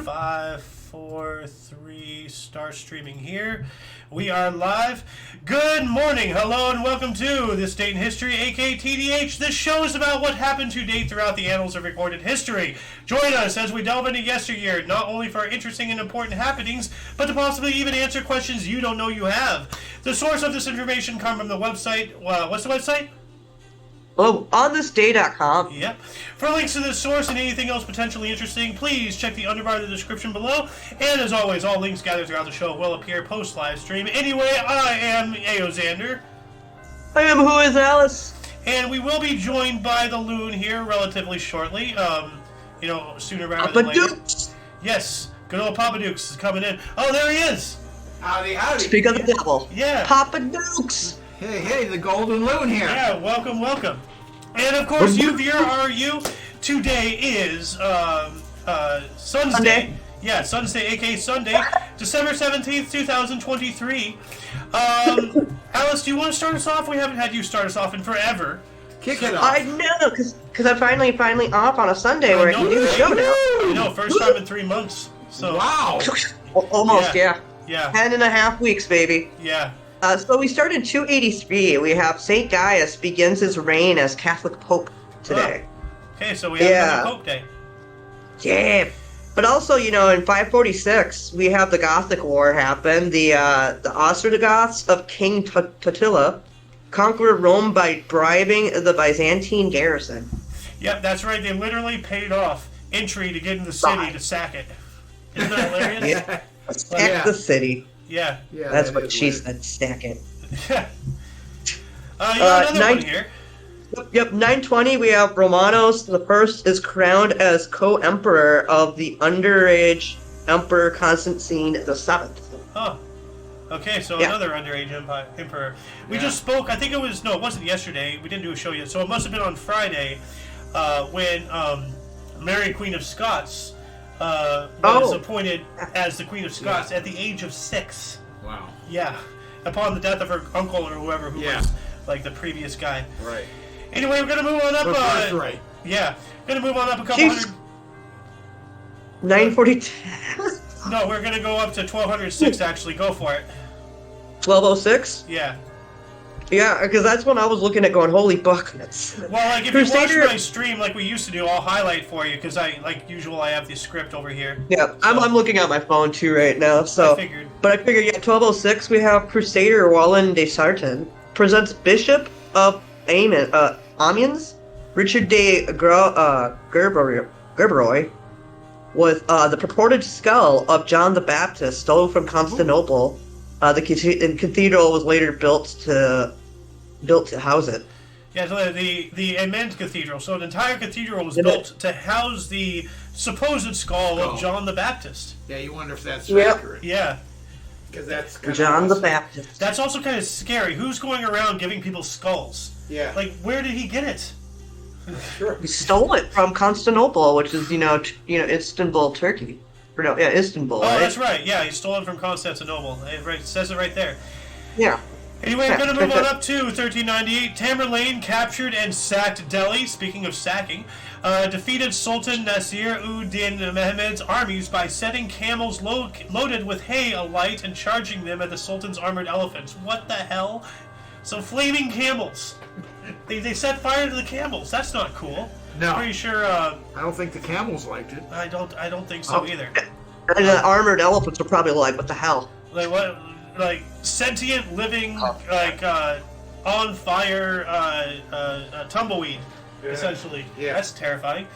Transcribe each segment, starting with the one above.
5, 4, 3, start streaming here. We are live. Good morning, hello, and welcome to This Date in History, aka TDH. This show is about what happened to date throughout the annals of recorded history. Join us as we delve into yesteryear, not only for interesting and important happenings, but to possibly even answer questions you don't know you have. The source of this information comes from the website, what's the website? Oh, onthisday.com. Yep. For links to this source and anything else potentially interesting, please check the underbar of the description below. And as always, all links gathered throughout the show will appear post-live stream. Anyway, I am Xander. I am Who is Alice? And we will be joined by the Loon here relatively shortly. Sooner rather than later. Dukes. Yes, good old Papa Dukes is coming in. Oh, there he is. Howdy, howdy. Speak of the devil. Yeah. Papa Dukes. Hey, the Golden Loon here. Yeah, welcome. And of course, you viewer are you. Today is Sunday. Yeah, Sunday, aka Sunday, December 17th, 2023. Alice, do you want to start us off? We haven't had you start us off in forever. Kick it off. I know, because I'm finally off on a Sunday where I can do the show now. I know, first time in 3 months. So Wow. Almost, yeah. Yeah. 10.5 weeks, baby. Yeah. So we started in 283. We have St. Gaius begins his reign as Catholic Pope today. Oh. Okay, so we have another Pope Day. Yeah. But also, in 546, we have the Gothic War happen. The Ostrogoths of King Totila conquered Rome by bribing the Byzantine garrison. Yep, that's right. They literally paid off entry to get in the city to sack it. Isn't that hilarious? Yeah. Sack the city. Yeah. That's what she said, stack it. Yeah. You have another one here. Yep, 920, we have Romanos the First is crowned as co-emperor of the underage Emperor Constantine the Seventh. Oh. Okay, so another underage emperor. We just spoke, I think it wasn't yesterday. We didn't do a show yet, so it must have been on Friday when Mary, Queen of Scots, was appointed as the Queen of Scots at the age of 6. Wow. Yeah. Upon the death of her uncle or whoever who was like the previous guy. Right. Anyway, we're gonna move on up. That's right. Yeah. Gonna move on up a couple hundred. 942. No, we're gonna go up to 1206 actually. Go for it. 1206? Yeah. Yeah, because that's when I was looking at going, holy buckets. Well, like if you watch my stream like we used to do, I'll highlight for you because like usual, I have the script over here. Yeah, so. I'm looking at my phone too right now. So, I figured. But I figured, 1206 we have Crusader Wallen de Sarton presents Bishop of Amiens, Richard de Gerberoy, with the purported skull of John the Baptist stolen from Constantinople. The cathedral was later built to house it. Yeah, so the immense cathedral. So an entire cathedral was built to house the supposed skull of John the Baptist. Yeah, you wonder if that's accurate. Yeah. Because that's John the Baptist. That's also kind of scary. Who's going around giving people skulls? Yeah. Like, where did he get it? Sure. He stole it from Constantinople, which is Istanbul, Turkey. Or no, Istanbul. Oh, that's right. Yeah, he stole it from Constantinople. It says it right there. Yeah. Anyway, we're going to move on up to 1398. Tamerlane captured and sacked Delhi. Speaking of sacking, defeated Sultan Nasir-ud-Din Mehmed's armies by setting camels loaded with hay alight and charging them at the Sultan's armored elephants. What the hell? So flaming camels. They set fire to the camels. That's not cool. No. Pretty sure. I don't think the camels liked it. I don't think so either. And the armored elephants were probably like, what the hell? Like what? Like sentient, living, on fire, tumbleweed, essentially. Yeah. That's terrifying.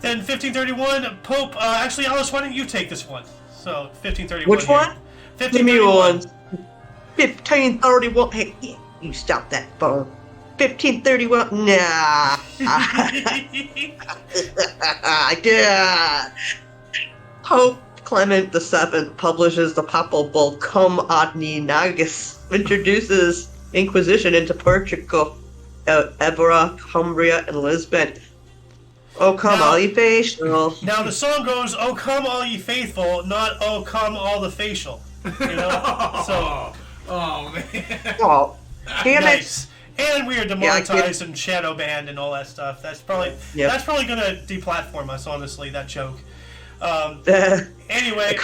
Then 1531, Pope. Actually, Alice, why don't you take this one? So 1531. Which one? 1531. 1531. Hey, you stop that phone. 1531. Nah. Yeah. Pope Clement VII publishes the papal bull Cum Adni Nagus, introduces Inquisition into Portugal, Evora, Cumbria, and Lisbon. Oh, come all ye faithful. Now the song goes, "Oh, come all ye faithful," not "Oh, come all the facial." You know? So. Oh man. Oh, damn nice. it. And we are demonetized and shadow banned and all that stuff. That's probably gonna deplatform us, honestly, that joke. Anyway,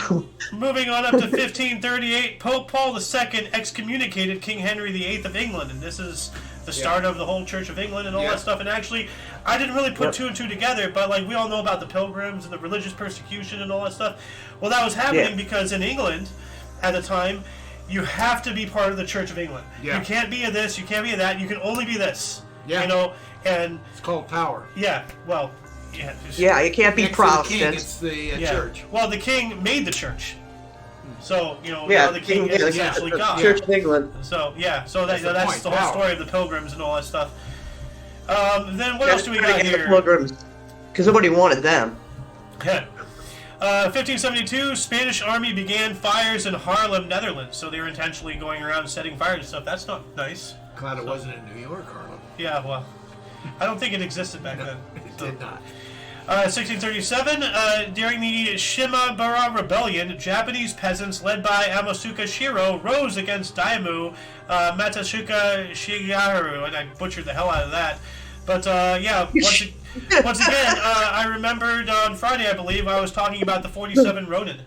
moving on up to 1538, Pope Paul II excommunicated King Henry VIII of England, and this is the start of the whole Church of England and all that stuff. And actually, I didn't really put two and two together, but like we all know about the Pilgrims and the religious persecution and all that stuff. Well, that was happening because in England at the time, you have to be part of the Church of England. You can't be a this, you can't be a that. You can only be this. You know, and it's called power. Well. You can't be Protestant. It's the church. Well, the king made the church. So, now the king is actually God. Church of England. So, that's the whole story of the Pilgrims and all that stuff. Then what else do we got here? Pilgrims. Because nobody wanted them. 1572, Spanish army began fires in Haarlem, Netherlands. So they were intentionally going around setting fires and stuff. That's not nice. Glad it wasn't in New York, Haarlem. Yeah, well, I don't think it existed back then. It did not. 1637, during the Shimabara Rebellion, Japanese peasants led by Amosuka Shiro rose against Daimyo Matsushika Shigeharu, and I butchered the hell out of that. But once again, I remembered on Friday, I believe, I was talking about the 47 Ronin.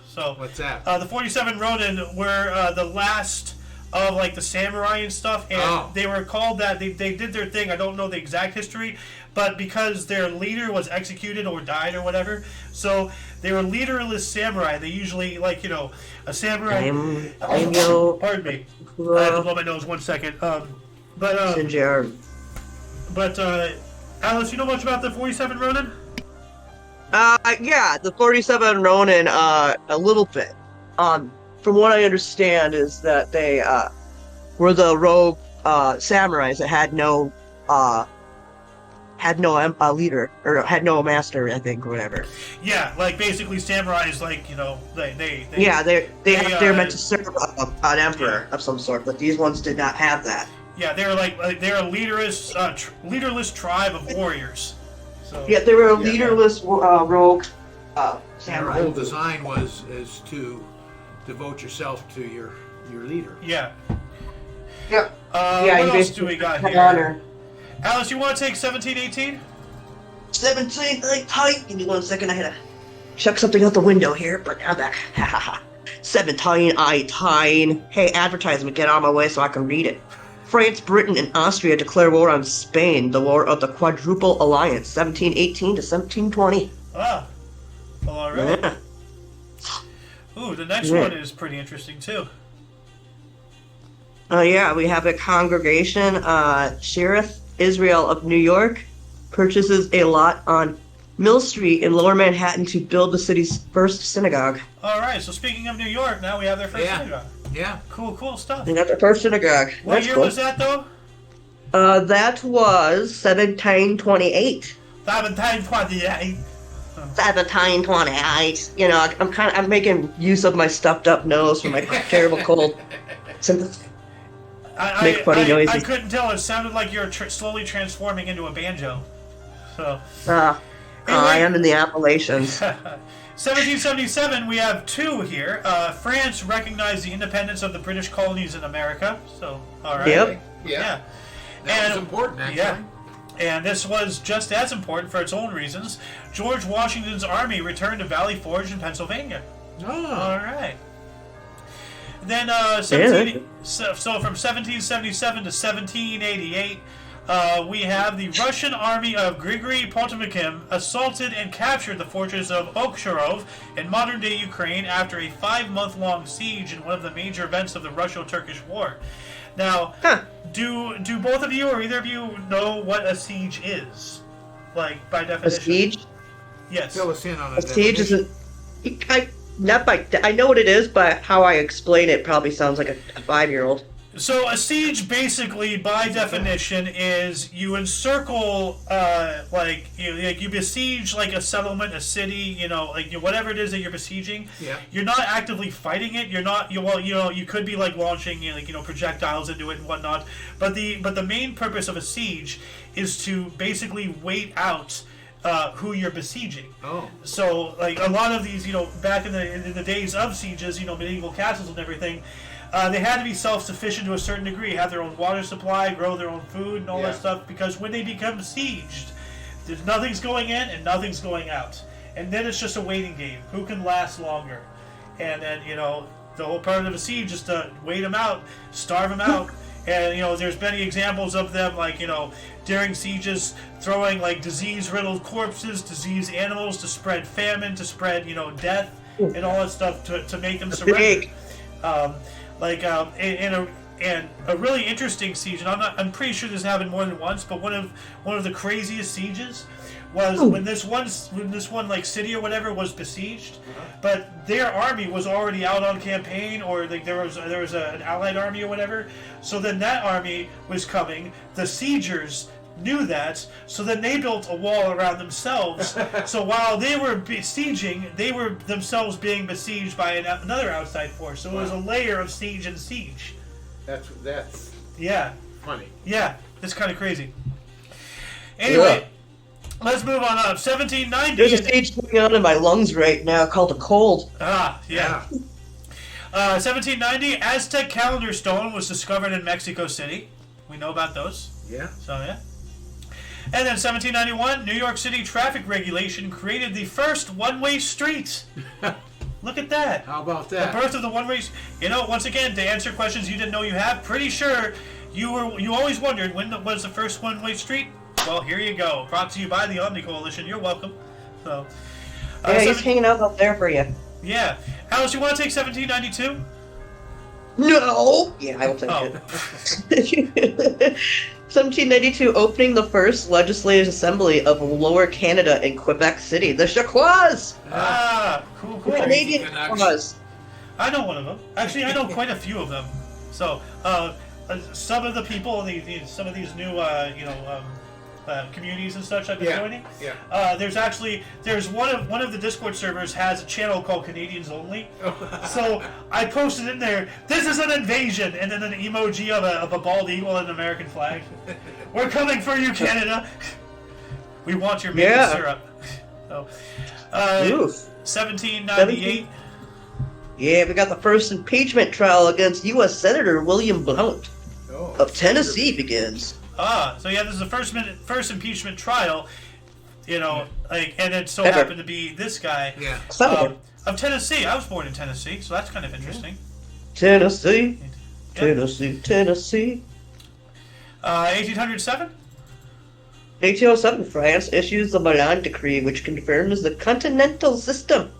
So what's that? The 47 Ronin were the last of like the samurai and stuff, and they were called that. They did their thing. I don't know the exact history, but because their leader was executed or died or whatever, so they were leaderless samurai. They usually a samurai. Pardon me. I have to blow my nose 1 second. But Alice, you know much about the 47 Ronin? The 47 Ronin, a little bit. From what I understand is that they were the rogue samurais that had no leader or had no master, I think, or whatever. Yeah, like basically samurais, they're meant to serve an emperor of some sort, but these ones did not have that. Yeah, they're they're a leaderless tribe of warriors. So, they were a leaderless rogue samurai. Their whole design is to devote yourself to your leader. Yeah. Yep. What else do we got here? Honor. Alice, you want to take 1718? 17, tight. Give me 1 second. I had to chuck something out the window here, but I'm back. 17, Hey, advertisement, get out of my way so I can read it. France, Britain, and Austria declare war on Spain, the War of the Quadruple Alliance, 1718 to 1720. Ah. Well, all right. Yeah. Ooh, the next one is pretty interesting, too. We have a congregation, Sheriff Israel of New York, purchases a lot on Mill Street in Lower Manhattan to build the city's first synagogue. All right, so speaking of New York, now we have their first synagogue. Yeah. Cool stuff. They got their first synagogue. What year was that, though? That was 1728. 1728. 1728. I'm making use of my stuffed up nose from my terrible cold. Make funny noises. I couldn't tell. It sounded like you're slowly transforming into a banjo. So. I am in the Appalachians. 1777, we have two here. France recognized the independence of the British colonies in America. So, all right. Yep. Yeah. That was important, actually. Yeah. And this was just as important for its own reasons. George Washington's army returned to Valley Forge in Pennsylvania. Oh. All right. Then, so from 1777 to 1788, we have the Russian army of Grigory Potemkin assaulted and captured the fortress of Okhcharov in modern-day Ukraine after a 5-month-long siege in one of the major events of the Russo-Turkish War. Now, do both of you or either of you know what a siege is? Like, by definition? A siege? Yes. Fill us in on a siege is I know what it is, but how I explain it probably sounds like a 5-year-old. So a siege, basically, by definition, is you encircle, you besiege like a settlement, a city, whatever it is that you're besieging. Yeah. You're not actively fighting it. You're not. You could be like launching, projectiles into it and whatnot. But the main purpose of a siege is to basically wait out who you're besieging. Oh. So like a lot of these, back in the days of sieges, medieval castles and everything. They had to be self-sufficient to a certain degree, have their own water supply, grow their own food, and all that stuff, because when they become besieged, there's nothing's going in and nothing's going out. and then it's just a waiting game. Who can last longer? And then, the whole part of a siege is to wait them out, starve them out. And, there's many examples of them, like, during sieges, throwing, like, disease-riddled corpses, diseased animals to spread famine, to spread, death, and all that stuff to make them surrender. And a really interesting siege, and I'm pretty sure this happened more than once, but one of the craziest sieges was when this one like city or whatever was besieged, but their army was already out on campaign, or like there was an allied army or whatever. So then that army was coming. The siegers knew that, so then they built a wall around themselves. So while they were besieging, they were themselves being besieged by another outside force. So it was a layer of siege and siege. That's funny. Yeah, it's kind of crazy. Anyway, let's move on up. 1790. There's a siege going on in my lungs right now called a cold. Ah, yeah. 1790, Aztec calendar stone was discovered in Mexico City. We know about those. Yeah. So, yeah. And then 1791, New York City traffic regulation created the first one-way street. Look at that. How about that? The birth of the one-way... once again, to answer questions you didn't know you have, pretty sure you always wondered when was the first one-way street? Well, here you go. Brought to you by the Omni Coalition. You're welcome. So, he's hanging out there for you. Yeah. Alice, you want to take 1792? No! Yeah, I will take it. 1792, opening the first Legislative Assembly of Lower Canada in Quebec City, the Chacois! Cool. Canadian Chacois. I know one of them. Actually, I know quite a few of them. So, some of the people, some of these new, communities and such I've been joining. Yeah. There's one of the Discord servers has a channel called Canadians Only. So I posted in there, this is an invasion, and then an emoji of a bald eagle and an American flag. We're coming for you, Canada. We want your maple syrup. So, 1798. Yeah, we got the first impeachment trial against U.S. Senator William Blount of Tennessee begins. So this is the first impeachment trial, and it so happened to be this guy of Tennessee. I was born in Tennessee, so that's kind of interesting. Tennessee. 1807? 1807, France issues the Milan Decree, which confirms the continental system.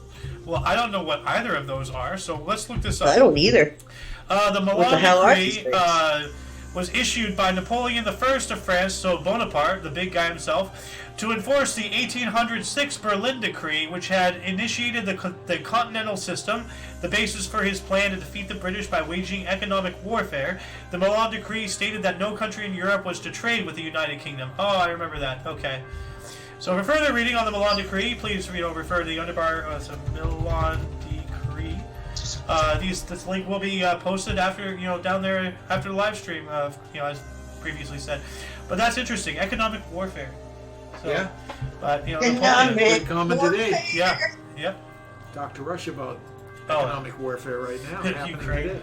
Well, I don't know what either of those are, so let's look this up. I don't either. The Milan Decree was issued by Napoleon I of France, so Bonaparte, the big guy himself, to enforce the 1806 Berlin Decree, which had initiated the continental system, the basis for his plan to defeat the British by waging economic warfare. The Milan Decree stated that no country in Europe was to trade with the United Kingdom. Oh, I remember that. Okay. So for further reading on the Milan Decree, please refer to the underbar. Milan Decree. This link will be posted after down there after the live stream. As previously said, but that's interesting. Economic warfare. So, yeah. But very common today. Yeah. Yep. Talk to Russia about economic warfare right now. Ukraine.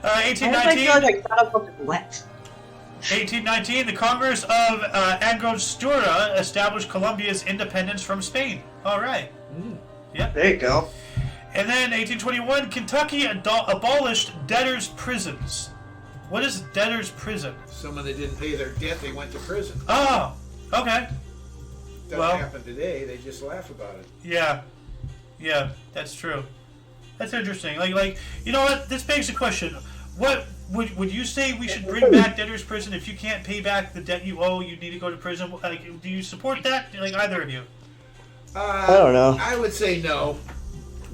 1819. I feel like I thought of something wet. 1819, the Congress of Angostura established Colombia's independence from Spain. All right. Yep. There you go. And then 1821, Kentucky abolished debtors' prisons. What is debtors' prison? Someone that didn't pay their debt, they went to prison. Oh, okay. Doesn't happen today. They just laugh about it. Yeah, that's true. That's interesting. Like you know what? This begs the question: what would you say we should bring back debtors' prison? If you can't pay back the debt you owe, you need to go to prison. Like, do you support that? Like either of you? I don't know. I would say no,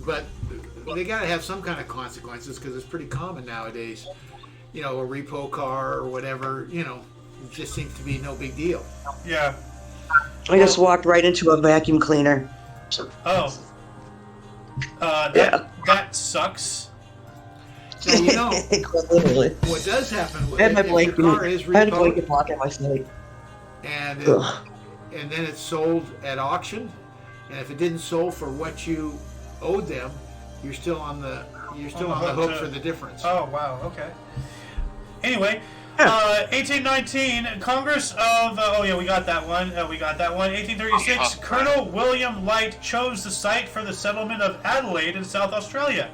but they got to have some kind of consequences because it's pretty common nowadays. A repo car or whatever. It just seems to be no big deal. Yeah. I just walked right into a vacuum cleaner. Oh. That sucks. So, literally. What does happen I had my if blanket. your car is I had a blanket repoed block at my side. and then it's sold at auction, and if it didn't sold for what you owed them, you're still on the hook for the difference. Oh wow. Okay. Anyway, 1819, Congress of... we got that one. 1836, Colonel William Light chose the site for the settlement of Adelaide in South Australia.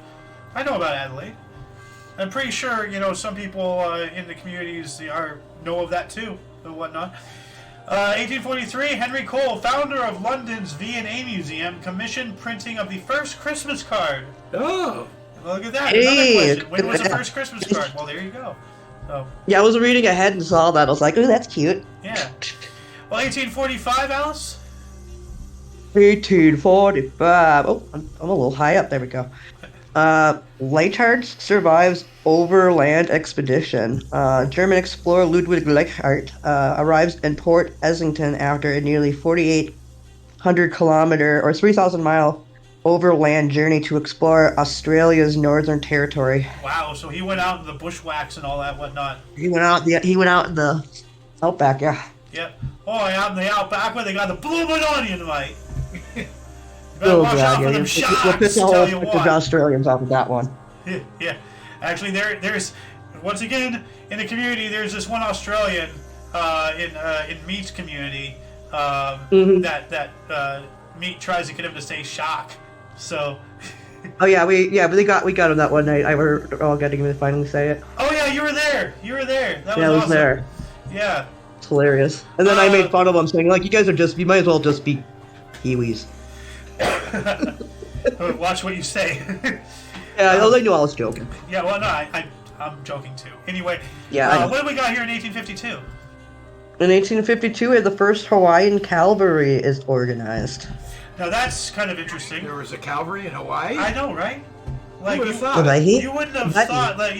I know about Adelaide. I'm pretty sure, some people in the communities know of that too, and whatnot. 1843, Henry Cole, founder of London's V&A Museum, commissioned printing of the first Christmas card. Oh! Look at that. Hey, Another question. When was the first Christmas card? Well, there you go. So, yeah, I was reading ahead and saw that. I was like, oh, that's cute. yeah. Well, 1845, Alice? 1845. Oh, I'm a little high up. There we go. Leichhardt survives overland expedition. German explorer Ludwig Leichhardt arrives in Port Essington after a nearly 4,800 kilometer or 3,000 mile overland journey to explore Australia's Northern Territory. Wow, so he went out in the bushwhacks and all that whatnot. He went out in the outback, yeah. Yep. Oh, out in the outback where they got the bloomin' onion, mate. You better watch out for them sharks, We'll piss all tell the you what. Australians off with that one. Yeah. Actually, there's once again in the community. There's this one Australian in Meat's community that Meat tries to get him to say "shock." So. Oh yeah, we got him that one night. We're all getting him to finally say it. Oh yeah, you were there. That was I was awesome. there. Yeah. It's hilarious. And then I made fun of him, saying like, you might as well just be Kiwis. Watch what you say. Yeah, they knew I was joking. Yeah, well, no, I'm joking too. Anyway, yeah. What do we got here in 1852? In 1852, the first Hawaiian cavalry is organized. Now that's kind of interesting. There was a cavalry in Hawaii? I know, right? Like, Who would have thought? You wouldn't have thought that,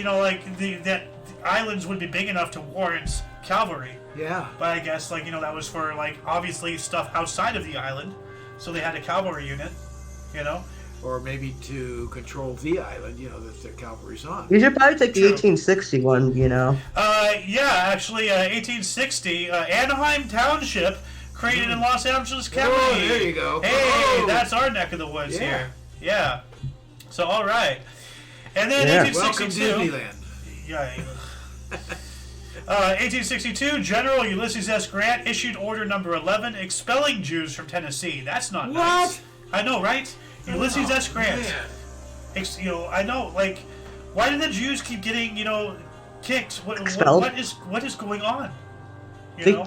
that the islands would be big enough to warrant cavalry. Yeah. But I guess, that was for, obviously stuff outside of the island. So they had a cavalry unit, Or maybe to control the island, that their cavalry's on. You should probably take the 1861, Yeah, actually, 1860, Anaheim Township created in Los Angeles County. Oh, there you go. Hey, that's our neck of the woods here. Yeah. So, all right. And then 1862. Welcome Disneyland. Yeah. 1862, General Ulysses S. Grant issued Order Number 11, expelling Jews from Tennessee. That's not nice. I know, right? Ulysses S. Grant. Man. I know. Why do the Jews keep getting, kicked? Expelled? What is going on?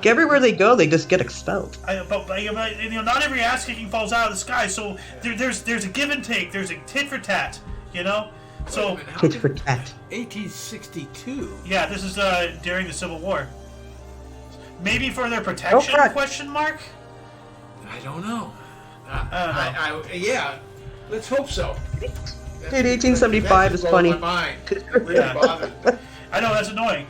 Everywhere they go, they just get expelled. But not every ass kicking falls out of the sky. So there's a give and take. There's a tit for tat. So Tit for tat. 1862. Yeah, this is during the Civil War. Maybe for their protection? Question mark. I don't know. Yeah. Let's hope so. Dude, 1875 is funny. My mind. Yeah. I know, that's annoying.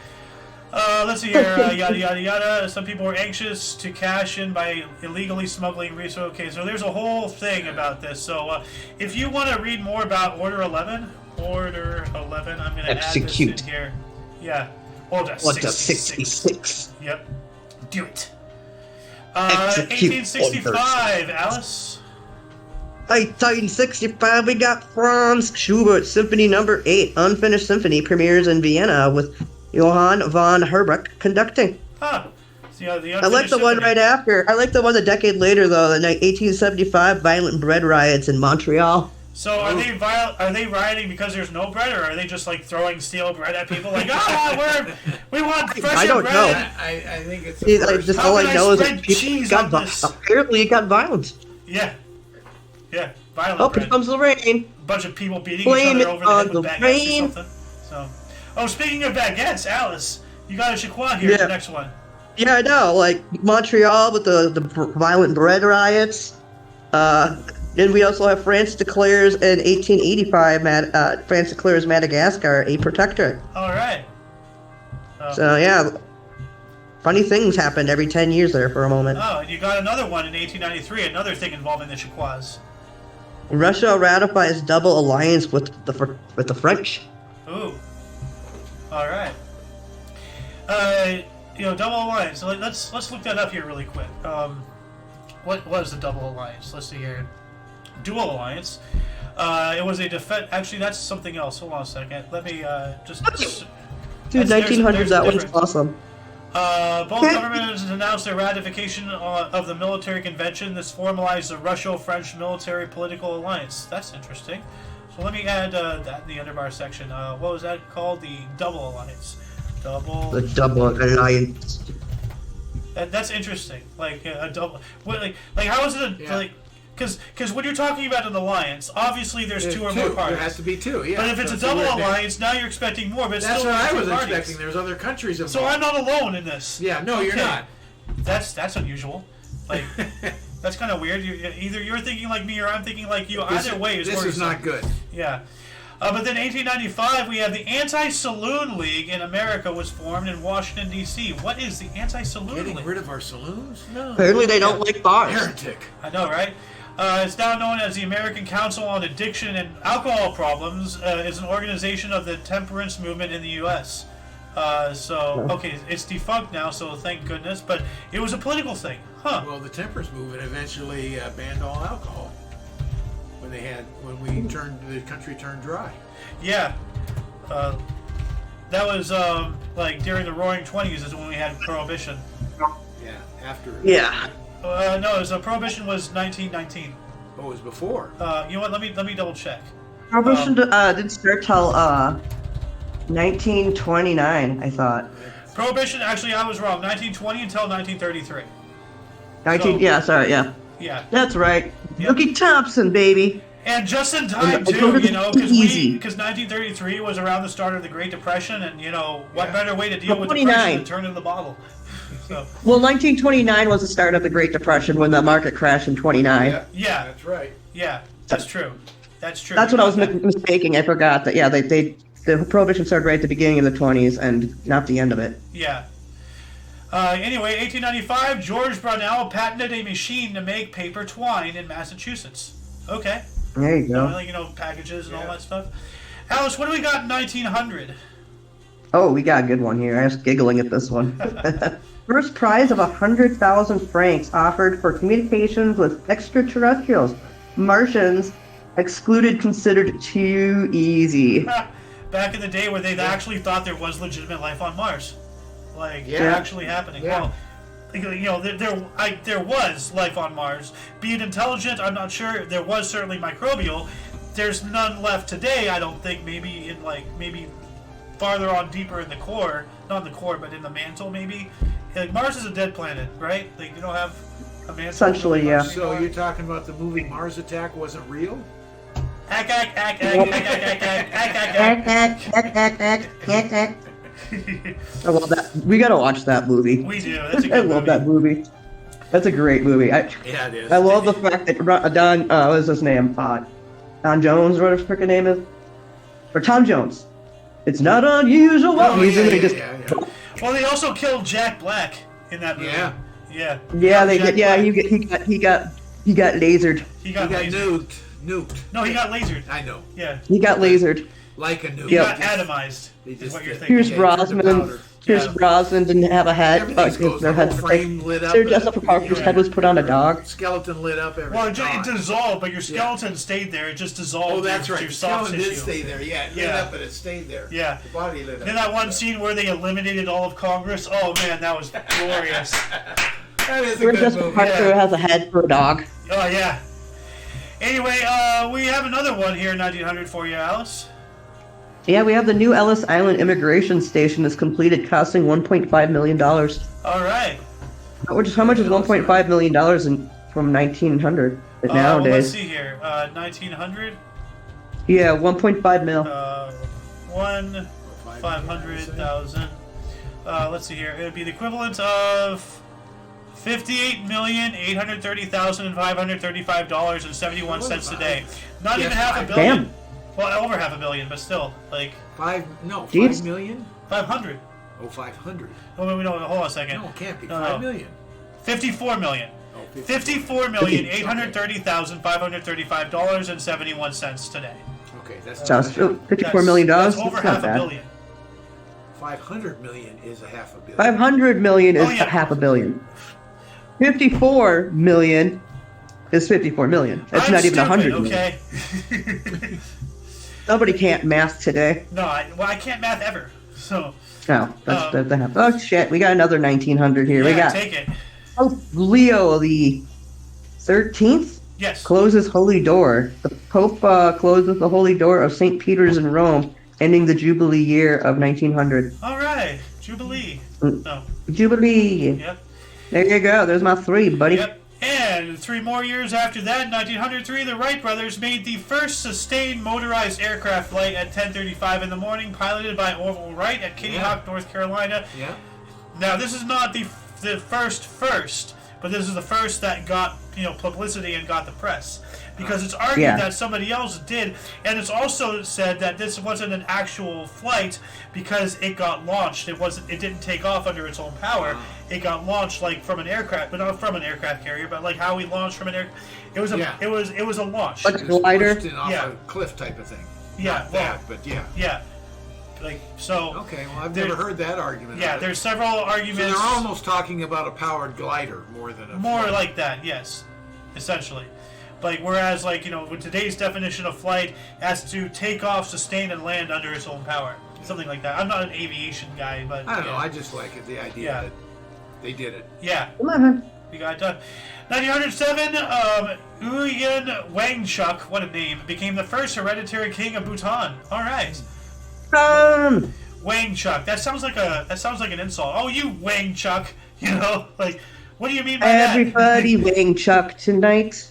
Let's see here. Yada, yada, yada. Some people were anxious to cash in by illegally smuggling resources. Okay, so there's a whole thing about this. So if you want to read more about Order 11, I'm going to add this in here. Yeah. Order 66. Yep. Do it. 1865, Alice. 1865, we got Franz Schubert Symphony Number 8, Unfinished Symphony, premieres in Vienna with Johann von Herbeck conducting. Huh. So, I like the one right after. I like the one a decade later, though, the 1875 violent bread riots in Montreal. So are they rioting because there's no bread, or are they just throwing steel bread at people we want fresher bread? I don't know. I think it's just all I know is that apparently it got violent. Yeah, violent. Oh, here comes the rain. Bunch of people beating each other over the head with baguettes or something. So, speaking of baguettes, Alice, you got a Chiquois here. The next one. Yeah, I know. Montreal with the violent bread riots. And we also have France declares in 1885, France declares Madagascar a protectorate. All right. So, yeah, funny things happened every 10 years there for a moment. Oh, and you got another one in 1893, another thing involving the Chiquois. Russia ratifies double alliance with the French. Ooh. All right. Double alliance. So let's look that up here really quick. What was the double alliance? Let's see here. Dual alliance. It was a defense. Actually, that's something else. Hold on a second. Let me just. Dude, There's 1900s, a that was difference. awesome. Both governments announced their ratification of the military convention. This formalized the Russo-French military political alliance. That's interesting. So let me add that in the underbar section. What was that called? The Double Alliance. The Double Alliance. That's interesting. Like a double. What, like how is it? Like, because when you're talking about an alliance, obviously there's two or more parties. There has to be two. Yeah. But if it's a double alliance, now you're expecting more. But it's that's still what I two was parties. expecting. There's other countries involved. So I'm not alone in this. Yeah. No, you're not. That's unusual. Like that's kind of weird. Either you're thinking like me or I'm thinking like you. Either way is this is not good. Yeah. But then 1895, we have the Anti-Saloon League in America was formed in Washington, D.C. What is the Anti-Saloon League? Getting rid of our saloons? No. Apparently they don't like bars. Heretic. I know, right? It's now known as the American Council on Addiction and Alcohol Problems. It's an organization of the temperance movement in the U.S. Okay, it's defunct now, so thank goodness. But it was a political thing, huh? Well, the temperance movement eventually banned all alcohol when the country turned dry. Yeah. That was like during the Roaring '20s is when we had Prohibition. Yeah, after. Yeah. No, Prohibition was 1919. Oh, it was before. You know what? Let me double check. Prohibition didn't start till 1929, I thought. Prohibition, actually, I was wrong. 1920 until 1933. Yeah. That's right. Yep. Looky Thompson, baby. And just in time, And too, you know, because easy. 1933 was around the start of the Great Depression, and, you know, what better way to deal with 29. depression than turn in the bottle? So, Well, 1929 was the start of the Great Depression when the market crashed in 29. yeah, That's right. yeah, that's true. That's true. That's what I was mistaking. I forgot that. Yeah, the Prohibition started right at the beginning of the 20s and not the end of it. Yeah. Anyway, 1895, George Brownell patented a machine to make paper twine in Massachusetts. Okay. There you go. Like, you know, packages and all that stuff. Alice, what do we got in 1900? Oh, we got a good one here. I was giggling at this one. First prize of 100,000 francs offered for communications with extraterrestrials. Martians excluded, considered too easy. Back in the day where they actually thought there was legitimate life on Mars. Like, actually happening. Yeah. Well, you know, there was life on Mars. Be it intelligent, I'm not sure. There was certainly microbial. There's none left today, I don't think. Maybe farther on deeper in the core. Not in the core, but in the mantle, maybe. Like, Mars is a dead planet, right? Like, you don't have a mantle. Essentially, yeah. So you're talking about the movie Mars Attack wasn't real? Ack, ack, ack, ack, ack, ack, ack, ack. I love that. We gotta watch that movie. We do. That's a I good love movie. that movie. That's a great movie. Yeah, it is. I love the fact that Don, what is his name? Don Jones, whatever his freaking name is, or Tom Jones. It's not unusual. Oh, He's in it, just. Well, they also killed Jack Black in that movie. Yeah. Yeah. Yeah, they Jack did. Yeah, Black. he got lasered. He got nuked. No, he got lasered. I know. Yeah. He got lasered. Like a nuke. He Yep. got atomized. They Is just what you're did. thinking. Pierce Yeah, Brosnan. Pierce Brosnan didn't have a head. Everything's closed. Their The whole head. frame lit up. Their dressed up for power. His head was put on a dog. Skeleton lit up. Everything. Well, it dissolved, but your skeleton stayed there. It just dissolved. Oh, that's right. Your The soft skeleton tissue. did stay there. Yeah, it lit up, but it stayed there. Yeah. The body lit up. Then that one scene where they eliminated all of Congress. Oh man, that was glorious. That is a Their good dressed movie. up Parker has a head for a dog. Oh yeah. Anyway, we have another one here in 1900 for you, Alice. Yeah, we have the new Ellis Island immigration station is completed, costing $1.5 million. All right. How much is $1.5 million from 1900 Well, nowadays? let's see here. 1900. Yeah, 1.5 mil. 500,000. Let's see here. It would be the equivalent of $58,830,535.71 today. Not even half a billion. Damn. Well, over half a billion, but still, like 5 Jeez. million? 500. Oh, 500. Oh, wait, no, hold on a second. No, it can't be. No, 5 no. million. 54 million. Oh, $54,830,535.71 today. Okay, that's Sounds $54 million. That's over That's half not a bad. billion. 500 million is a half a billion. 500 million is Oh, yeah. half a billion. 54 million is 54 million. That's I'm not even stupid, 100 million. okay? Nobody can't math today. No, I can't math ever. So, No, that's the half. Oh shit, we got another 1900 here. Yeah, We got take it. Pope Leo the 13th Yes. closes Holy Door. The Pope closes the Holy Door of St. Peter's in Rome, ending the Jubilee year of 1900. All right. Jubilee. Mm. No. Jubilee. Yep. There you go. There's my 3, buddy. Yep. And 3 more years after that, 1903, the Wright brothers made the first sustained motorized aircraft flight at 10:35 in the morning, piloted by Orville Wright at Kitty Hawk, North Carolina. Yeah. Now, this is not the first, but this is the first that got publicity and got the press, because it's argued that somebody else did, and it's also said that this wasn't an actual flight because it got launched. It didn't take off under its own power. It got launched like from an aircraft, but not from an aircraft carrier, but like how we launched from an air. It was a launch. Like a glider. Pushed off a cliff type of thing. Yeah. Not that, but yeah. Yeah. Like so. Okay, well, I've never heard that argument. Yeah, there's several arguments. So they're almost talking about a powered glider more than a more flight. like that, yes, essentially. Like whereas, with today's definition of flight, it has to take off, sustain, and land under its own power, something like that. I'm not an aviation guy, but I don't know. I just like it, the idea that they did it. Yeah, Come on. we got it done. 1907, Uyun Wangchuck, what a name, became the first hereditary king of Bhutan. All right. Wangchuck. That sounds like an insult. Oh, you Wangchuck. Like, what do you mean by Everybody wing Chuck tonight.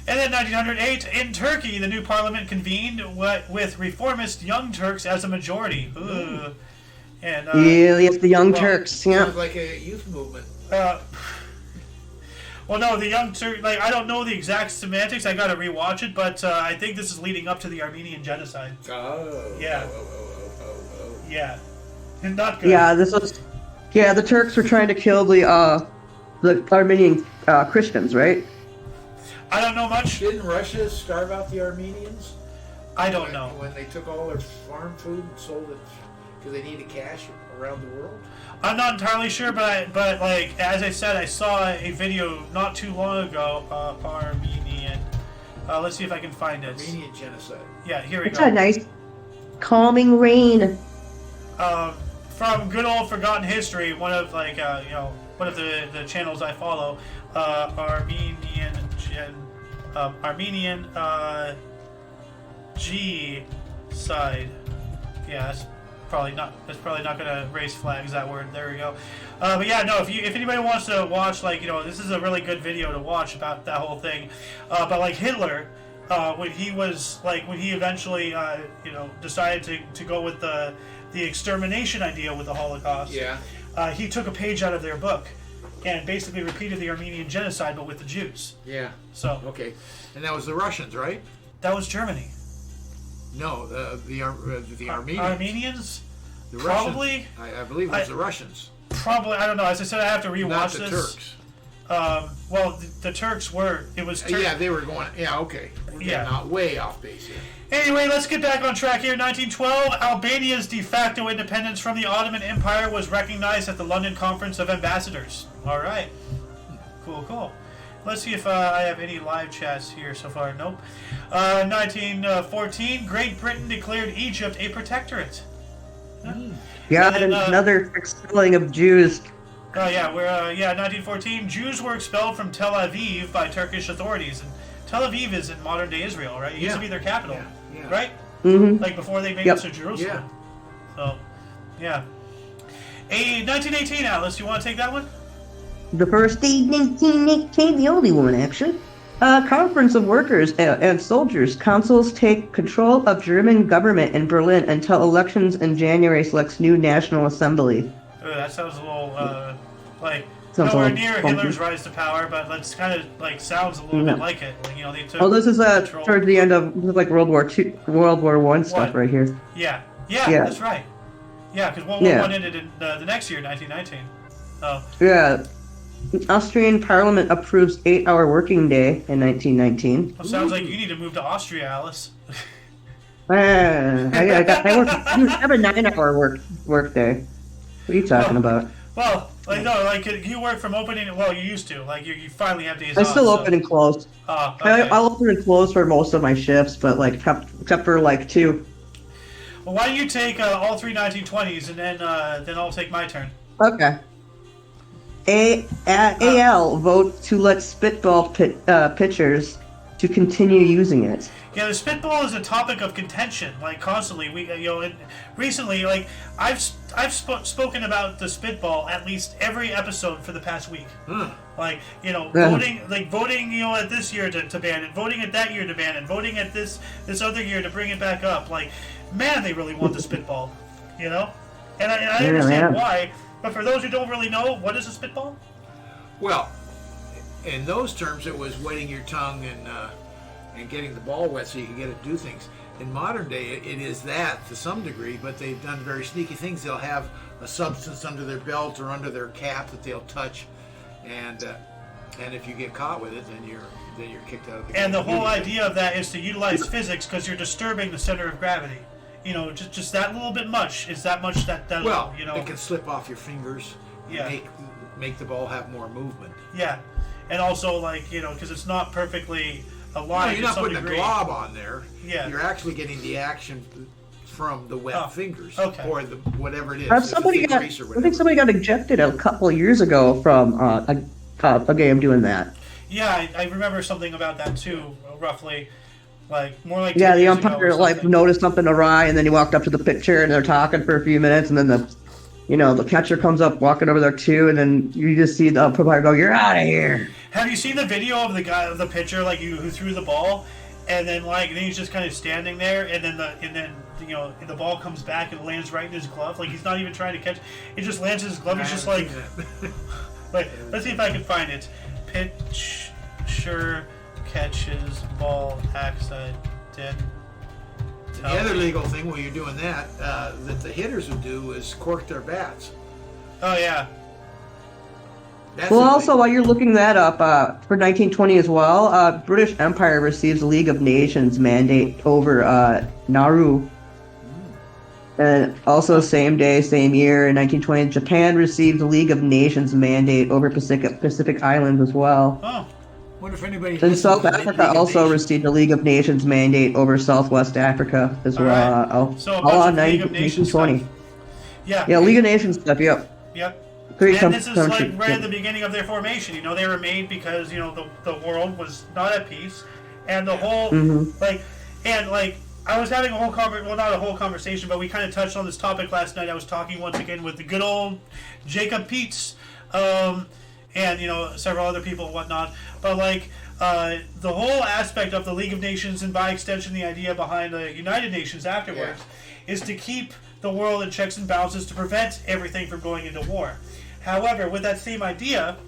And then 1908, in Turkey, the new parliament convened with reformist Young Turks as a majority. Ooh. And yes, the Young Turks. Yeah. Sounds like a youth movement. Well, no, the Young Turks. Like, I don't know the exact semantics. I got to rewatch it, but I think this is leading up to the Armenian genocide. Oh. Yeah. Yeah. Not good. Yeah, this was. Yeah, the Turks were trying to kill the Armenian Christians, right? I don't know much. Didn't Russia starve out the Armenians? I don't know. When they took all their farm food and sold it because they needed cash around the world? I'm not entirely sure, but like as I said, I saw a video not too long ago. Armenian. Let's see if I can find it. Armenian genocide. Yeah, here we It's go. a nice, calming rain. From good old forgotten history, one of one of the channels I follow, Armenian G side. Yeah, that's probably not gonna raise flags, that word. There we go. But yeah, no, if anybody wants to watch, this is a really good video to watch about that whole thing. But like Hitler, when he eventually decided to go with the extermination idea with the Holocaust, he took a page out of their book and basically repeated the Armenian genocide, but with the Jews. Yeah. So okay, and that was the Russians, right? That was Germany. No, the Armenians. Armenians? The Probably. Russians. I believe it was the Russians. Probably. I don't know. As I said, I have to rewatch Not the this. Turks. Well, the Turks were. It was. Yeah, they were going. Yeah, okay. We're getting out way off base here. Anyway, let's get back on track here. 1912, Albania's de facto independence from the Ottoman Empire was recognized at the London Conference of Ambassadors. All right. Cool. Let's see if I have any live chats here so far. Nope. 1914, Great Britain declared Egypt a protectorate. Yeah, then, another expelling of Jews. Oh yeah, 1914, Jews were expelled from Tel Aviv by Turkish authorities, and Tel Aviv is in modern-day Israel, right? It used to be their capital, right? Mm-hmm. Like before they made it to Jerusalem. Yeah. So, yeah. 1918, Alice, you want to take that one? The first evening, the only one, actually. Conference of Workers and Soldiers. Councils take control of German government in Berlin until elections in January selects new National Assembly. That sounds a little, Sounds nowhere like near funky. Hitler's rise to power, but it's kind of, sounds a little bit like it. Like, they took This is control. towards the end of World War I stuff What? right here. Yeah, Yeah. that's right. Yeah, because World War I ended in the next year, 1919. Oh. Yeah. Austrian Parliament approves 8-hour working day in 1919. Well, sounds like you need to move to Austria, Alice. I have a 9-hour work day. What are you talking about? Well, you work from opening. Well, you used to. You finally have days I off. still open and close. Okay. I'll open and close for most of my shifts, but except for 2. Well, why don't you take all three 1920s, and then I'll take my turn. Okay. AL vote to let spitball pitchers to continue using it. Yeah, the spitball is a topic of contention, like constantly. And recently, like I've spoken about the spitball at least every episode for the past week. Like voting, at this year to ban it, voting at that year to ban it, voting at this other year to bring it back up. Like, man, they really want the spitball, and I understand why. But for those who don't really know, what is a spitball? Well, in those terms, it was wetting your tongue and getting the ball wet so you can get it to do things. In modern day, it is that to some degree, but they've done very sneaky things. They'll have a substance under their belt or under their cap that they'll touch, and if you get caught with it, then you're kicked out of the game. And the whole idea of that is to utilize physics because you're disturbing the center of gravity. Just that little bit much is that much that well, it can slip off your fingers. Yeah. Make the ball have more movement. Yeah, and also because it's not perfectly aligned. No, you're not putting degree. a glob on there. Yeah. You're actually getting the action from the wet fingers, or the whatever it is. I think somebody got ejected a couple of years ago from a game doing that. Yeah, I remember something about that too, roughly. More like the umpire noticed something awry, and then he walked up to the pitcher, and they're talking for a few minutes, and then the catcher comes up walking over there too, and then you just see the umpire go, "You're out of here." Have you seen the video of the pitcher who threw the ball, and then then he's just kind of standing there, and then the ball comes back and lands right in his glove, like he's not even trying to catch, it just lands in his glove. He's just like, let's see if I can find it. Pitcher catches ball accident. The other legal thing while you're doing that that the hitters would do is cork their bats. Oh yeah. Also, while you're looking that up, for 1920 as well, British Empire receives a League of Nations mandate over Nauru. And also, same day, same year, in 1920, Japan received a League of Nations mandate over Pacific Islands as well. Oh. Wonder if anybody. And South Africa also received a League of Nations mandate over Southwest Africa as well. Right. So all on 1920. Yeah. Yeah, League of Nations stuff. Yep. Yep. And this is right at the beginning of their formation. They were made because the world was not at peace, and the whole I was having a whole not a whole conversation, but we kind of touched on this topic last night. I was talking once again with the good old Jacob Peets. And several other people and whatnot, but the whole aspect of the League of Nations, and by extension the idea behind the United Nations afterwards, is to keep the world in checks and balances to prevent everything from going into war. However, with that same idea,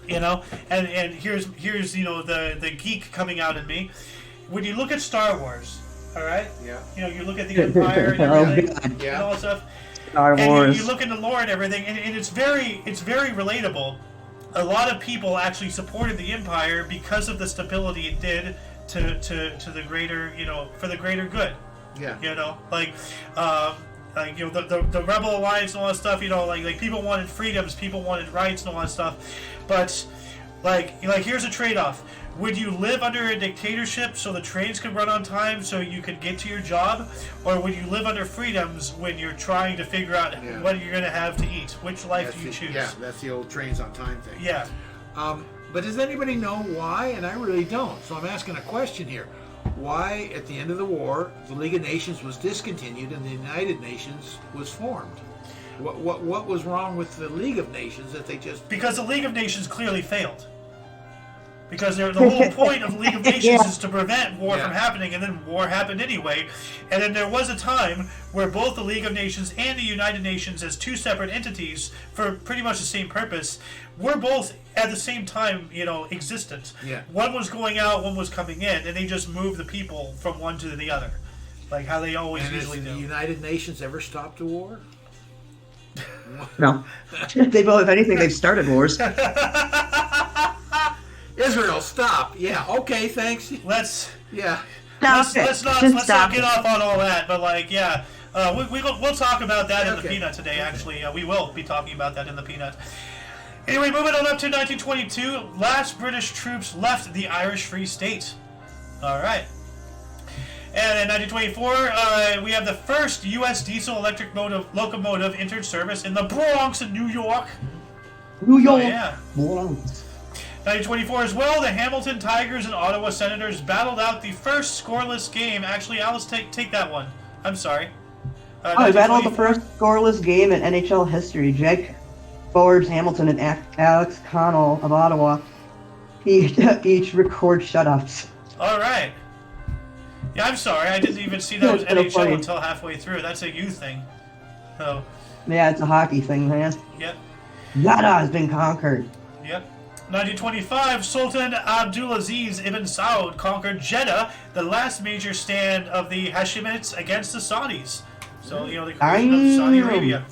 and here's the geek coming out in me, when you look at Star Wars, all right, you look at the Empire and everything, and all that stuff. Star Wars. And you look into lore and everything, and it's very relatable. A lot of people actually supported the Empire because of the stability it did to the greater, for the greater good. Yeah. The Rebel Alliance and all that stuff. Like people wanted freedoms, people wanted rights and all that stuff, but here's a trade-off. Would you live under a dictatorship so the trains could run on time so you could get to your job? Or would you live under freedoms when you're trying to figure out what you're going to have to eat? Which life do you choose? Yeah, that's the old trains on time thing. Yeah. But does anybody know why? And I really don't. So I'm asking a question here. Why, at the end of the war, the League of Nations was discontinued and the United Nations was formed? What was wrong with the League of Nations that they just... Because the League of Nations clearly failed. Because the whole point of the League of Nations is to prevent war from happening, and then war happened anyway. And then there was a time where both the League of Nations and the United Nations, as two separate entities for pretty much the same purpose, were both at the same time, existent. Yeah. One was going out, one was coming in, and they just moved the people from one to the other, like how they always usually do. Has the United Nations ever stopped a war? No. If anything, they've started wars. Israel, stop. Yeah. Okay. Thanks. Let's not get off on all that. But we'll talk about that in the peanut today. Actually, we will be talking about that in the peanut. Anyway, moving on up to 1922, last British troops left the Irish Free State. All right. And in 1924, we have the first U.S. diesel electric locomotive entered service in the Bronx in New York. New York. Oh, yeah. 1924 as well, the Hamilton Tigers and Ottawa Senators battled out the first scoreless game. Actually, Alice, take that one. I'm sorry. They battled the first scoreless game in NHL history. Jake Forbes, Hamilton, and Alex Connell of Ottawa each record shutouts. All right. Yeah, I'm sorry. I didn't even see that was NHL until halfway through. That's a you thing. So. Yeah, it's a hockey thing, man. Yep. Yada has been conquered. Yep. 1925, Sultan Abdulaziz ibn Saud conquered Jeddah, the last major stand of the Hashemites against the Saudis. So, the creation of Saudi Arabia,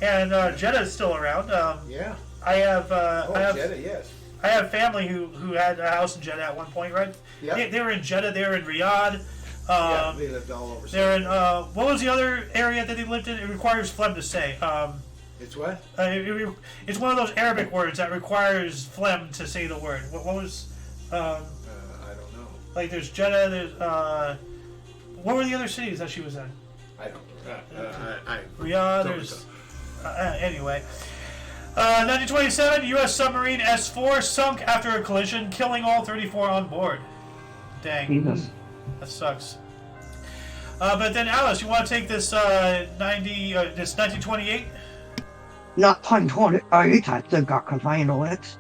And Jeddah is still around. Yeah. I have Jeddah, yes. I have family who had a house in Jeddah at one point, right? Yeah. They were in Jeddah, they were in Riyadh. Yeah, they lived all over. They're in, what was the other area that they lived in? It requires phlegm to say. It's what? It's one of those Arabic words that requires phlegm to say the word. What was? I don't know. Like there's Jeddah. There's what were the other cities that she was in? I don't. Riyadh. There's anyway. 1927, U.S. submarine S4 sunk after a collision, killing all 34 on board. Dang. Jesus. That sucks. But then, Alice, you want to take this this 1928? Not 128, I think I can handle it.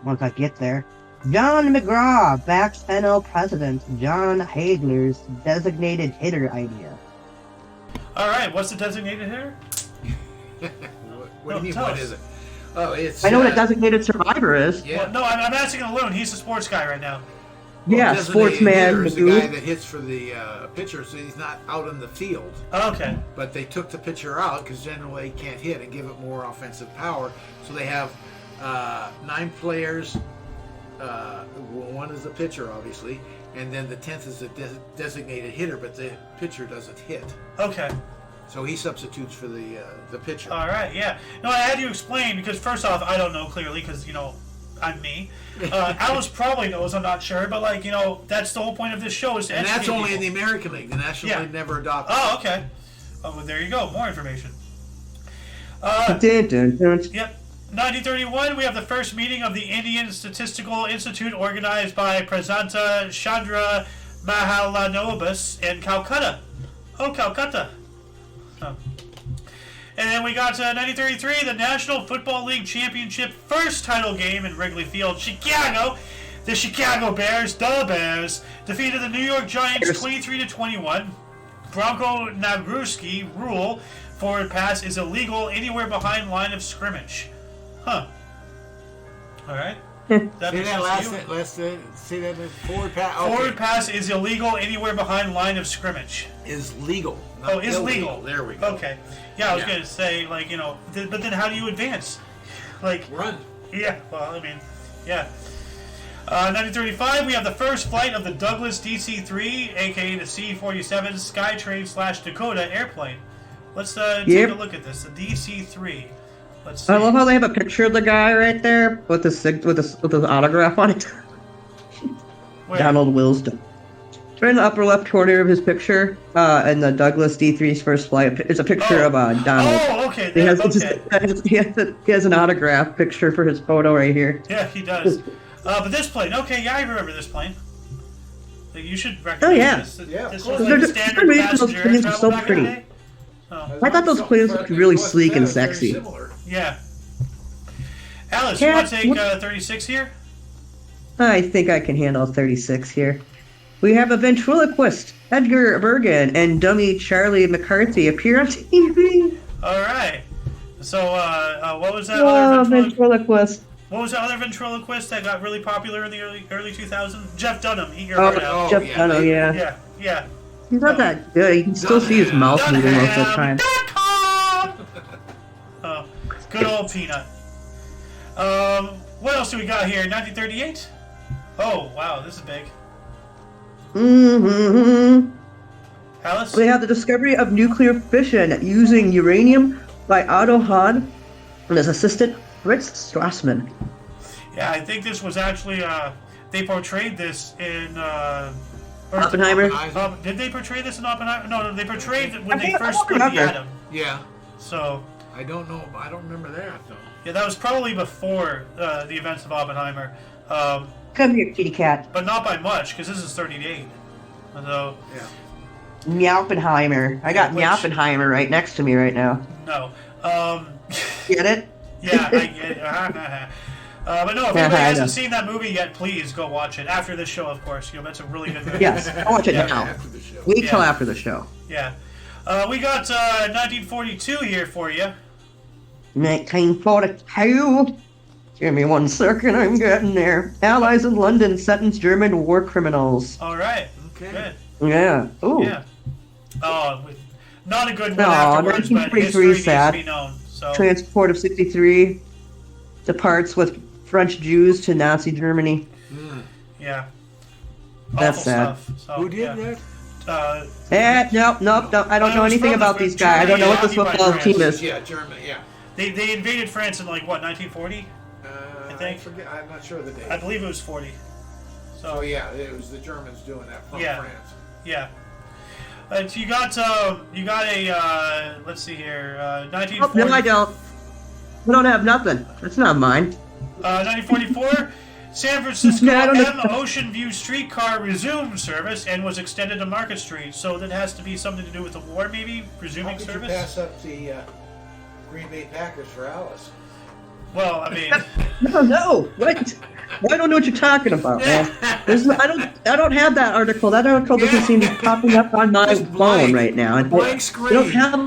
Once I get there. John McGraw backs NL President John Hagler's designated hitter idea. All right, what's the designated hitter? What do you mean, what us. is it? Oh, it's... I know what a designated survivor is. Yeah. Well, no, I'm asking Loon. He's the sports guy right now. Yeah, sportsman. Is the guy that hits for the pitcher, so he's not out on the field. Okay. But they took the pitcher out because generally he can't hit and give it more offensive power. So they have 9 players. One is the pitcher, obviously, and then the 10th is the designated hitter, but the pitcher doesn't hit. Okay. So he substitutes for the pitcher. All right, yeah. No, I had you explain because first off, I don't know clearly because, I'm me. Alice probably knows, I'm not sure, but that's the whole point of this show is to And that's educate only in people. the American League. The National League never adopted. Oh, okay. Oh, well, there you go. More information. Dun, dun, dun. Yep. 1931, we have the first meeting of the Indian Statistical Institute organized by Prasanta Chandra Mahalanobis in Calcutta. Oh, Calcutta. Oh. And then we got 1933, the National Football League Championship first title game in Wrigley Field, Chicago. The Chicago Bears, the Bears, defeated the New York Giants 23-21. Bronco Nagurski rule: forward pass is illegal anywhere behind line of scrimmage. Huh. All right. Say that last say that forward pass. Okay. Forward pass is illegal anywhere behind line of scrimmage. Is legal. Oh, is legal. There we go. Okay. Yeah, I was going to say, but then how do you advance? Run. Yeah, well, I mean, yeah. 1935, we have the first flight of the Douglas DC-3, aka the C-47 Skytrain / Dakota airplane. Let's take a look at this. The DC-3. Let's see. I love how they have a picture of the guy right there with the autograph on it. Where? Donald Wilson. Right in the upper left corner of his picture, in the Douglas D3's first flight, is a picture of Donald. Oh, okay. He has an autograph picture for his photo right here. Yeah, he does. But this plane, okay, yeah, I remember this plane. You should recognize this. Yeah, This of was course. like Those standard planes passenger are so travel back in the pretty. day. Oh, I thought those planes looked really sleek and sexy. yeah. Alice, Yeah, you want to take 36 here? I think I can handle 36 here. We have a ventriloquist, Edgar Bergen, and dummy Charlie McCarthy appear on TV. All right. So, what was that Oh, other ventriloquist. What was the other ventriloquist that got really popular in the early 2000s? Jeff Dunham. Eat your heart out. Jeff Dunham, yeah. Yeah. He's not that good. You can still see his mouth moving most of the time. Oh, good old Peanut. What else do we got here? 1938? Oh, wow, this is big. Mm-hmm. Alice? We have the discovery of nuclear fission using uranium by Otto Hahn and his assistant Fritz Strassmann. Yeah, I think this was actually, they portrayed this in Or, Oppenheimer? Did they portray this in Oppenheimer? No, they portrayed it I when they think- I first don't split the remember. atom. Yeah. So, I don't know. I don't remember that though. yeah, that was probably before the events of Oppenheimer. Come here, kitty cat. But not by much, because this is 38. So, Yeah. Meowpenheimer. I got Which- Meowpenheimer right next to me right now. no. Get it? Yeah, I get it. But no, if Yeah, anybody I hasn't know. seen that movie yet, please go watch it. After this show, of course. You know, that's a really good movie. Yes, I'll watch it Yeah. now. After the show. Wait till Yeah. after the show. Yeah. We got 1942 here for you. 1942. Give me 1 second, I'm getting there. Allies in London sentence German war criminals. All right. Okay. Good. Yeah. Ooh. Yeah. Oh, not a good one No, afterwards, but 1943 history needs to sad. be known. So, Transport of 63 departs with French Jews to Nazi Germany. yeah. That's Awful sad. stuff. So, Who did yeah. that? Nope. I don't It know was anything from about the these guys. I don't know what this Germany football occupied team is. Yeah, German. Yeah. They invaded France in like what 1940? I think. forget. I'm not sure of the date. I believe it was 40. So Oh yeah, it was the Germans doing that from Yeah. France. yeah. So you got a let's see here, Oh, 1940. no, I don't. I don't have nothing. It's not mine. 1944. San Francisco Yeah, I don't know. M Ocean View streetcar resumed service and was extended to Market Street. So that has to be something to do with the war, maybe How resuming could you service. pass up the Green Bay Packers for Alice? Well, I mean, No. What? I don't know what you're talking about, man. I don't have that article. That article doesn't seem to be popping up on my Just phone blank. right now. Blank I screen. don't have.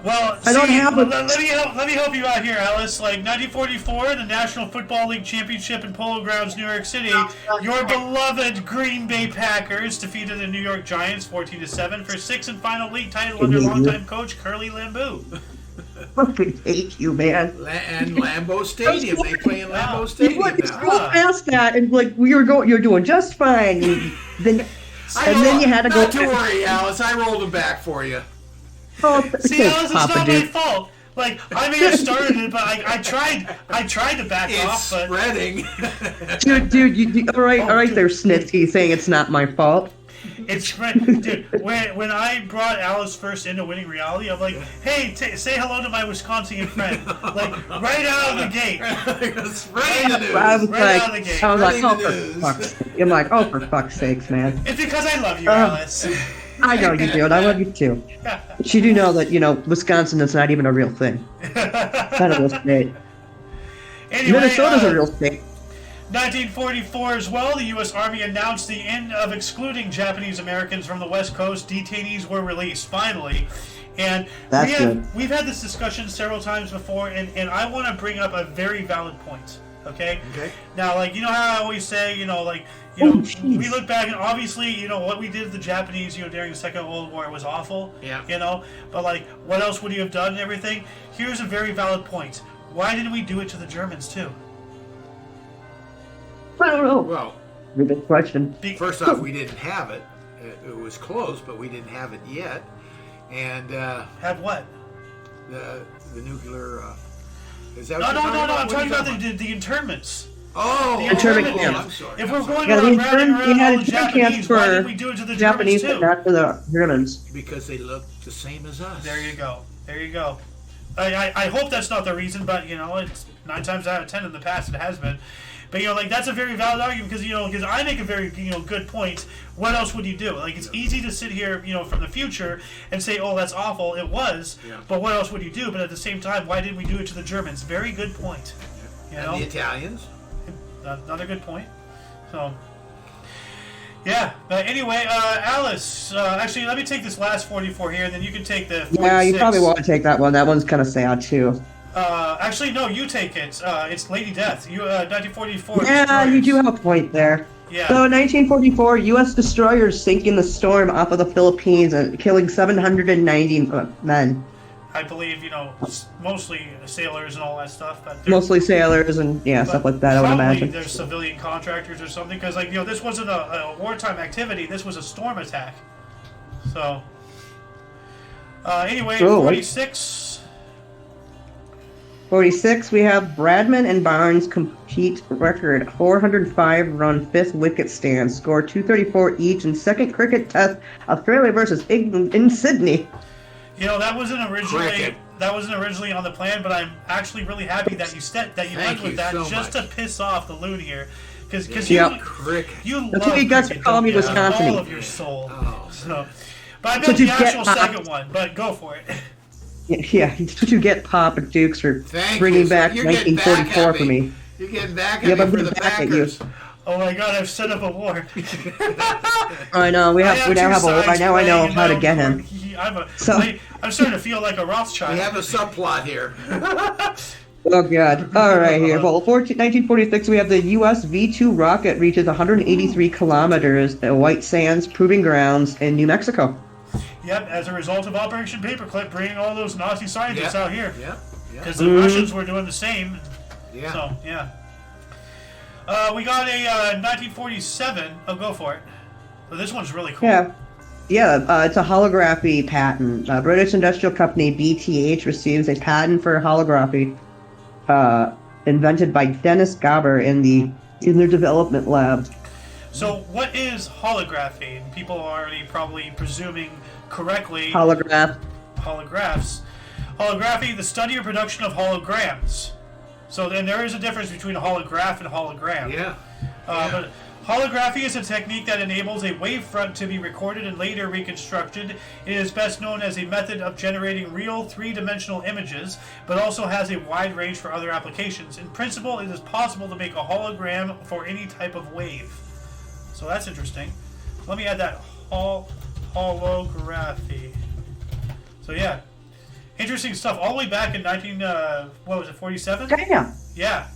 well, I don't see, have a- let me help you out here, Alice. Like 1944, the National Football League Championship in Polo Grounds, New York City. Your beloved Green Bay Packers defeated the New York Giants 14-7 for sixth and final league title under longtime coach Curly Lambeau. Fucking hate you, man. And Lambeau Stadium. They play in Lambeau You Stadium went now. so past that, and like you're doing just fine. And then you had to go. Not to worry, Alice. I rolled them back for you. Oh, See, thanks, Alice, it's Papa, not my dude. fault. Like I may have started it, but I tried to back It's off, but spreading. Dude, you all right there, Snitsky, saying it's not my fault. it's dude. When I brought Alice first into Winning Reality, I'm like, hey, say hello to my Wisconsin friend, like right out of the gate. It's right in the news. I was Right out of the gate. oh, Spreading the for news. fuck's sake. I'm like, oh, for fuck's sakes, man. It's because I love you, Alice. I know you do, and I love you too. But you do know that, Wisconsin is not even a real thing. It's not a real state. Anyway, Minnesota's a real state. 1944 as well, the U.S. Army announced the end of excluding Japanese Americans from the West Coast. Detainees were released, finally. And That's good. we've had this discussion several times before, and I want to bring up a very valid point, okay? Okay. Now, like, you know how I always say, we jeez. look back, and obviously, what we did to the Japanese, during the Second World War was awful. Yeah. But, like, what else would you have done and everything? Here's a very valid point. Why didn't we do it to the Germans, too? I don't know. Well, Good question. first off, we didn't have it. It was close, but we didn't have it yet. And Have what? the nuclear. Is that No, what no, you're no, no. I'm What talking are you about the internments. Oh, The internment internment camps. I'm sorry. If I'm we're sorry. going Yeah, around the running intern, you around had all the intern camps Japanese, why for didn't we do it to the Japanese, Germans but too? not for the Germans. Because they look the same as us. There you go. There you go. I hope that's not the reason, but it's 9 times out of 10 in the past it has been. But that's a very valid argument because I make a very good point. What else would you do? Like it's easy to sit here from the future and say, oh, that's awful. It was, Yeah. but what else would you do? But at the same time, why didn't we do it to the Germans? Very good point. And the Italians. Another good point. So, yeah. But anyway, Alice, actually, let me take this last 44 here, and then you can take the 46. Yeah, you probably want to take that one. That one's kind of sad too. Actually, no, you take it. It's Lady Death. 1944. Yeah, you destroyers. do have a point there. Yeah. So, in 1944, U.S. destroyers sink in the storm off of the Philippines, killing 790 men. I believe, mostly sailors and all that stuff. But Mostly sailors and stuff like that, I would probably imagine. there's civilian contractors or something, because this wasn't a wartime activity. This was a storm attack. So, anyway, Oh, what? 46. 46, we have Bradman and Barnes compete record 405 run fifth wicket stand, score 234 each in second cricket test, Australia versus England in Sydney. You know, that wasn't originally on the plan, but I'm actually really happy that you went with that so just much. to piss off the loon here, because Cricket. you That's love what you guys cricket, call me, don't you? Wisconsin. All of your soul. Oh. So, but I So built the you get actual popped. second one. But go for it. Yeah, that's what you get, Papa Dukes, for Thank bringing you. back You're getting 1944 back at for me. You're getting back at Yeah, me but I'm for getting the back at you. Packers. Oh my God! I've set up a war. I know, we now have a war. Now I know how to get him. I'm starting to feel like a Rothschild. We have a subplot here. Oh, God. All right, here. Well, 1946, we have the U.S. V-2 rocket reaches 183 kilometers at White Sands Proving Grounds in New Mexico. Yep, as a result of Operation Paperclip, bringing all those Nazi scientists out here. Yep. Because the Russians were doing the same. Yeah. So, yeah. We got a 1947. Oh, go for it. So this one's really cool. Yeah, it's a holography patent. British industrial company TDH receives a patent for holography invented by Dennis Gabber in their development lab. So what is holography? And people are already probably presuming correctly. Holographs. Holography, the study or production of holograms. So then there is a difference between a holograph and hologram. Yeah. But holography is a technique that enables a wavefront to be recorded and later reconstructed. It is best known as a method of generating real three-dimensional images, but also has a wide range for other applications. In principle, it is possible to make a hologram for any type of wave. So that's interesting. Let me add that holography. So yeah, interesting stuff. All the way back in 47? Damn. Yeah.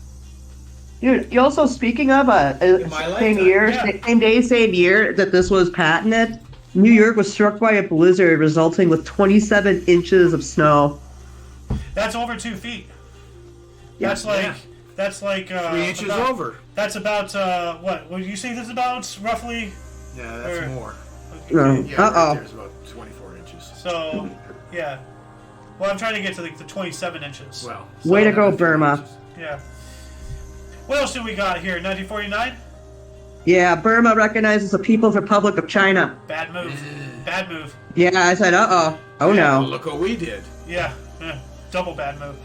Dude, you also, speaking of, same lifetime, year, yeah. same day, same year that this was patented, New York was struck by a blizzard resulting with 27 inches of snow. That's over 2 feet. Yeah. That's like 3 inches over. That's about what? Would you say that's about roughly? Yeah, that's Or- more. No. Yeah, Uh-oh. right there's about 24 inches. So, yeah. Well, I'm trying to get to like the 27 inches. Well, Way to go, another 3 Burma. inches. Yeah. What else do we got here? 1949. Yeah, Burma recognizes the People's Republic of China. Bad move. Bad move. Yeah, I said, uh-oh. Oh, Well, no. look what we did. Yeah. Double bad move.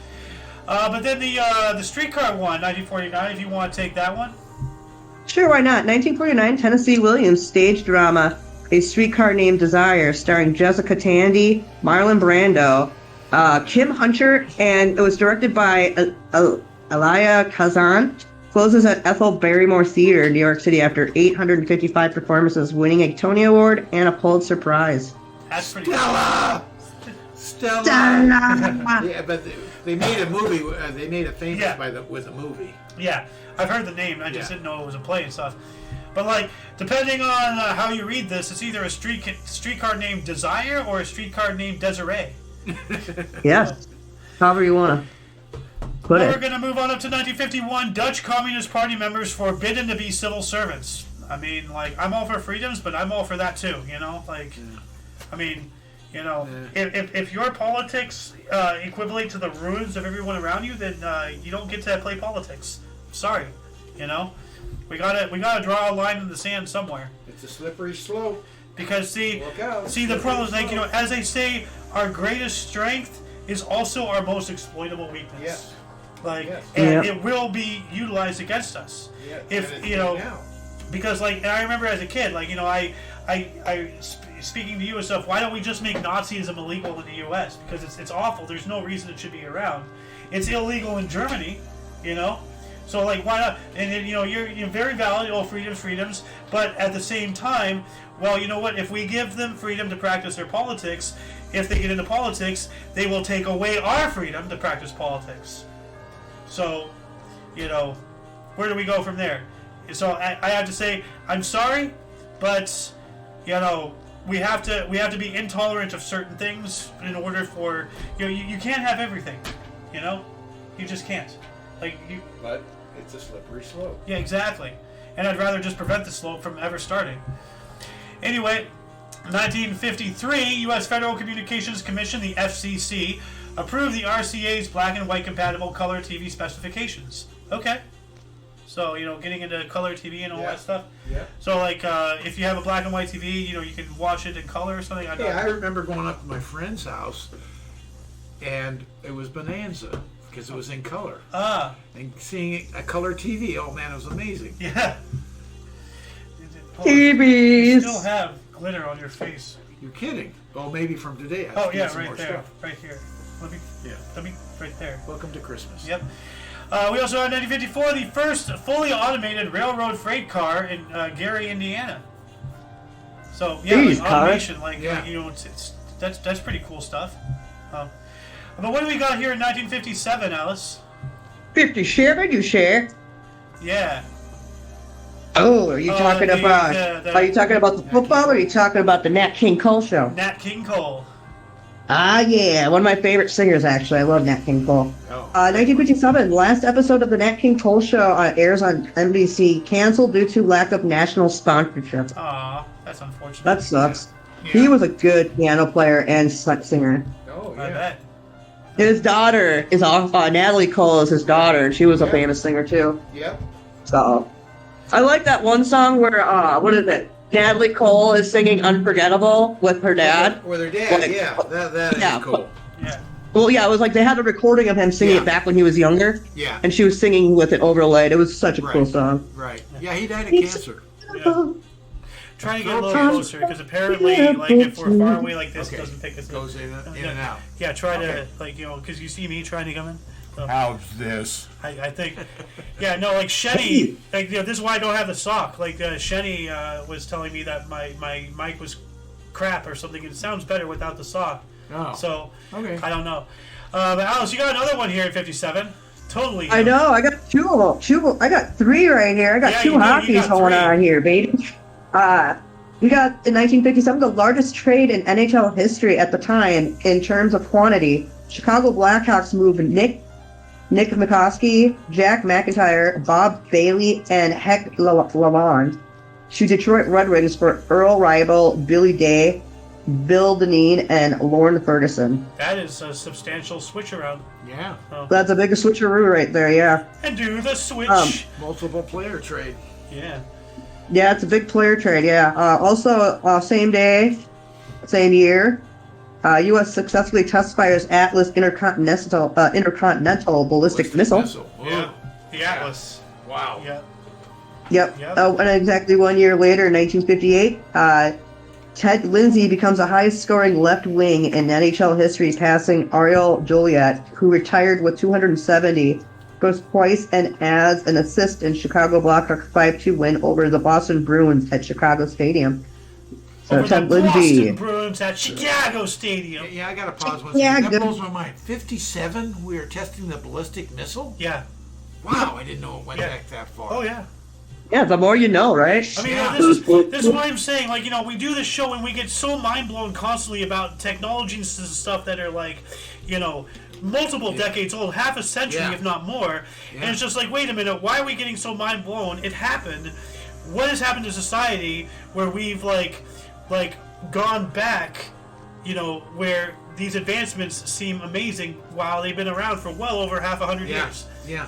But then the streetcar one, 1949. If you want to take that one. Sure, why not? 1949, Tennessee Williams stage drama, A Streetcar Named Desire, starring Jessica Tandy, Marlon Brando, Kim Hunter, and it was directed by Elia Kazan. Closes at Ethel Barrymore Theater, New York City, after 855 performances, winning a Tony Award and a Pulitzer Prize. That's pretty good. Stella. Yeah, but they made a movie. They made it famous Yeah. with a movie. Yeah, I've heard the name. I just Yeah. didn't know it was a play and stuff. But like, depending on how you read this, it's either a streetcar named Desire or a streetcar named Desiree. Yes. However you want to put We're it. going to move on up to 1951. Dutch Communist Party members forbidden to be civil servants. I mean, like, I'm all for freedoms, but I'm all for that too, you know? Like, I mean, you know, if your politics equivalent to the ruins of everyone around you, then you don't get to play politics. Sorry, you know? We gotta draw a line in the sand somewhere. It's a slippery slope. Because Look out. the problem is, like, you know, as they say, our greatest strength is also our most exploitable weakness. Yes. Like, Yes. and Yeah. it will be utilized against us. Yeah, If and it's you know, now. because like, and I remember as a kid, like, you know, I speaking to you and stuff. Why don't we just make Nazism illegal in the U.S.? Because it's awful. There's no reason it should be around. It's illegal in Germany, you know. So like, why not? And then, you know, you're very valid. All freedoms. But at the same time, well, you know what? If we give them freedom to practice their politics, if they get into politics, they will take away our freedom to practice politics. So, you know, where do we go from there? So I have to say, I'm sorry, but you know, we have to be intolerant of certain things in order for, you know, you can't have everything, you know, you just can't. Like you. But it's a slippery slope. Yeah, exactly. And I'd rather just prevent the slope from ever starting. Anyway, 1953, U.S. Federal Communications Commission, the FCC, approve the RCA's black and white compatible color TV specifications. Okay. So, getting into color TV and all that stuff. Yeah. So, like, if you have a black and white TV, you can watch it in color or something. I remember going up to my friend's house, and it was Bonanza, because it was in color. And seeing a color TV, oh man, it was amazing. Yeah. TVs. You still have glitter on your face. You're kidding. Oh, maybe from today. Oh, yeah, some right more there. stuff. Right here. Let me, right there. Welcome to Christmas. Yep. We also have 1954, the first fully automated railroad freight car in Gary, Indiana. So yeah, Jeez, automation, yeah. That's pretty cool stuff. But what do we got here in 1957, Alice? 57, you say? Yeah. Oh, are you talking about? Are you talking about the football, or are you talking about the Nat King Cole show? Nat King Cole. Ah, yeah, one of my favorite singers, actually. I love Nat King Cole. Oh. 1957, last episode of the Nat King Cole show airs on NBC, canceled due to lack of national sponsorship. Aw, that's unfortunate. That sucks. Yeah. He was a good piano player and singer. Oh, yeah. I bet. His daughter is Natalie Cole is his daughter. She was a famous singer too. Yep. So, I like that one song where what is it? Natalie Cole is singing "Unforgettable" with her dad. With her dad, Like, yeah. That yeah. is cool. Yeah. Well, yeah, it was like they had a recording of him singing it back when he was younger, Yeah. and she was singing with it overlaid. It was such a cool Right. song. Right. Yeah, he died of cancer. Yeah. Trying to get a little closer, because apparently, like, if we're far away like this, it doesn't pick us up. Goes in and out. Yeah, try to, like, because you see me trying to come in. So How's this? I think, yeah, no, like, Shenny, like, this is why I don't have the sock. Like, Shenny was telling me that my mic was crap or something. It sounds better without the sock. Oh. So, Okay. I don't know. But Alice, you got another one here at 57. Totally. I know. I got two of them. I got three right here. I got Yeah, two you do, you hockeys got going three. on here, baby. We got in 1957 the largest trade in NHL history at the time in terms of quantity. Chicago Blackhawks moved Nick McCoskey, Jack McIntyre, Bob Bailey, and Heck Lalonde to Detroit Red Wings for Earl Reibel, Billy Day, Bill Dineen, and Lorne Ferguson. That is a substantial switch around. Yeah. That's a big switcheroo right there, yeah. And do the switch. Multiple player trade. Yeah. Yeah, it's a big player trade, yeah. Also, same day, same year, U.S. successfully test fires Atlas intercontinental ballistic missile. Yeah. The Atlas. Wow. Yeah. Yep. Yep. And exactly 1 year later, in 1958, Ted Lindsay becomes the highest scoring left wing in NHL history, passing Ariel Joliet, who retired with 270, goes twice and adds an assist in Chicago Blackhawks 5-2 win over the Boston Bruins at Chicago Stadium. So Over Ted the Boston Lindsay. Bruins at Chicago Stadium. Yeah, I gotta pause one Yeah, second. That good. blows my mind. 57, we are testing the ballistic missile? Yeah. Wow, I didn't know it went Yeah. back that far. Oh, yeah. Yeah, the more you know, right? I mean, Yeah. this is what I'm saying. Like, we do this show and we get so mind blown constantly about technology and stuff that are like, multiple decades old, half a century, Yeah. if not more. Yeah. And it's just like, wait a minute, why are we getting so mind blown? It happened. What has happened to society where we've like gone back, where these advancements seem amazing while they've been around for well over half 100 Yeah. years. Yeah.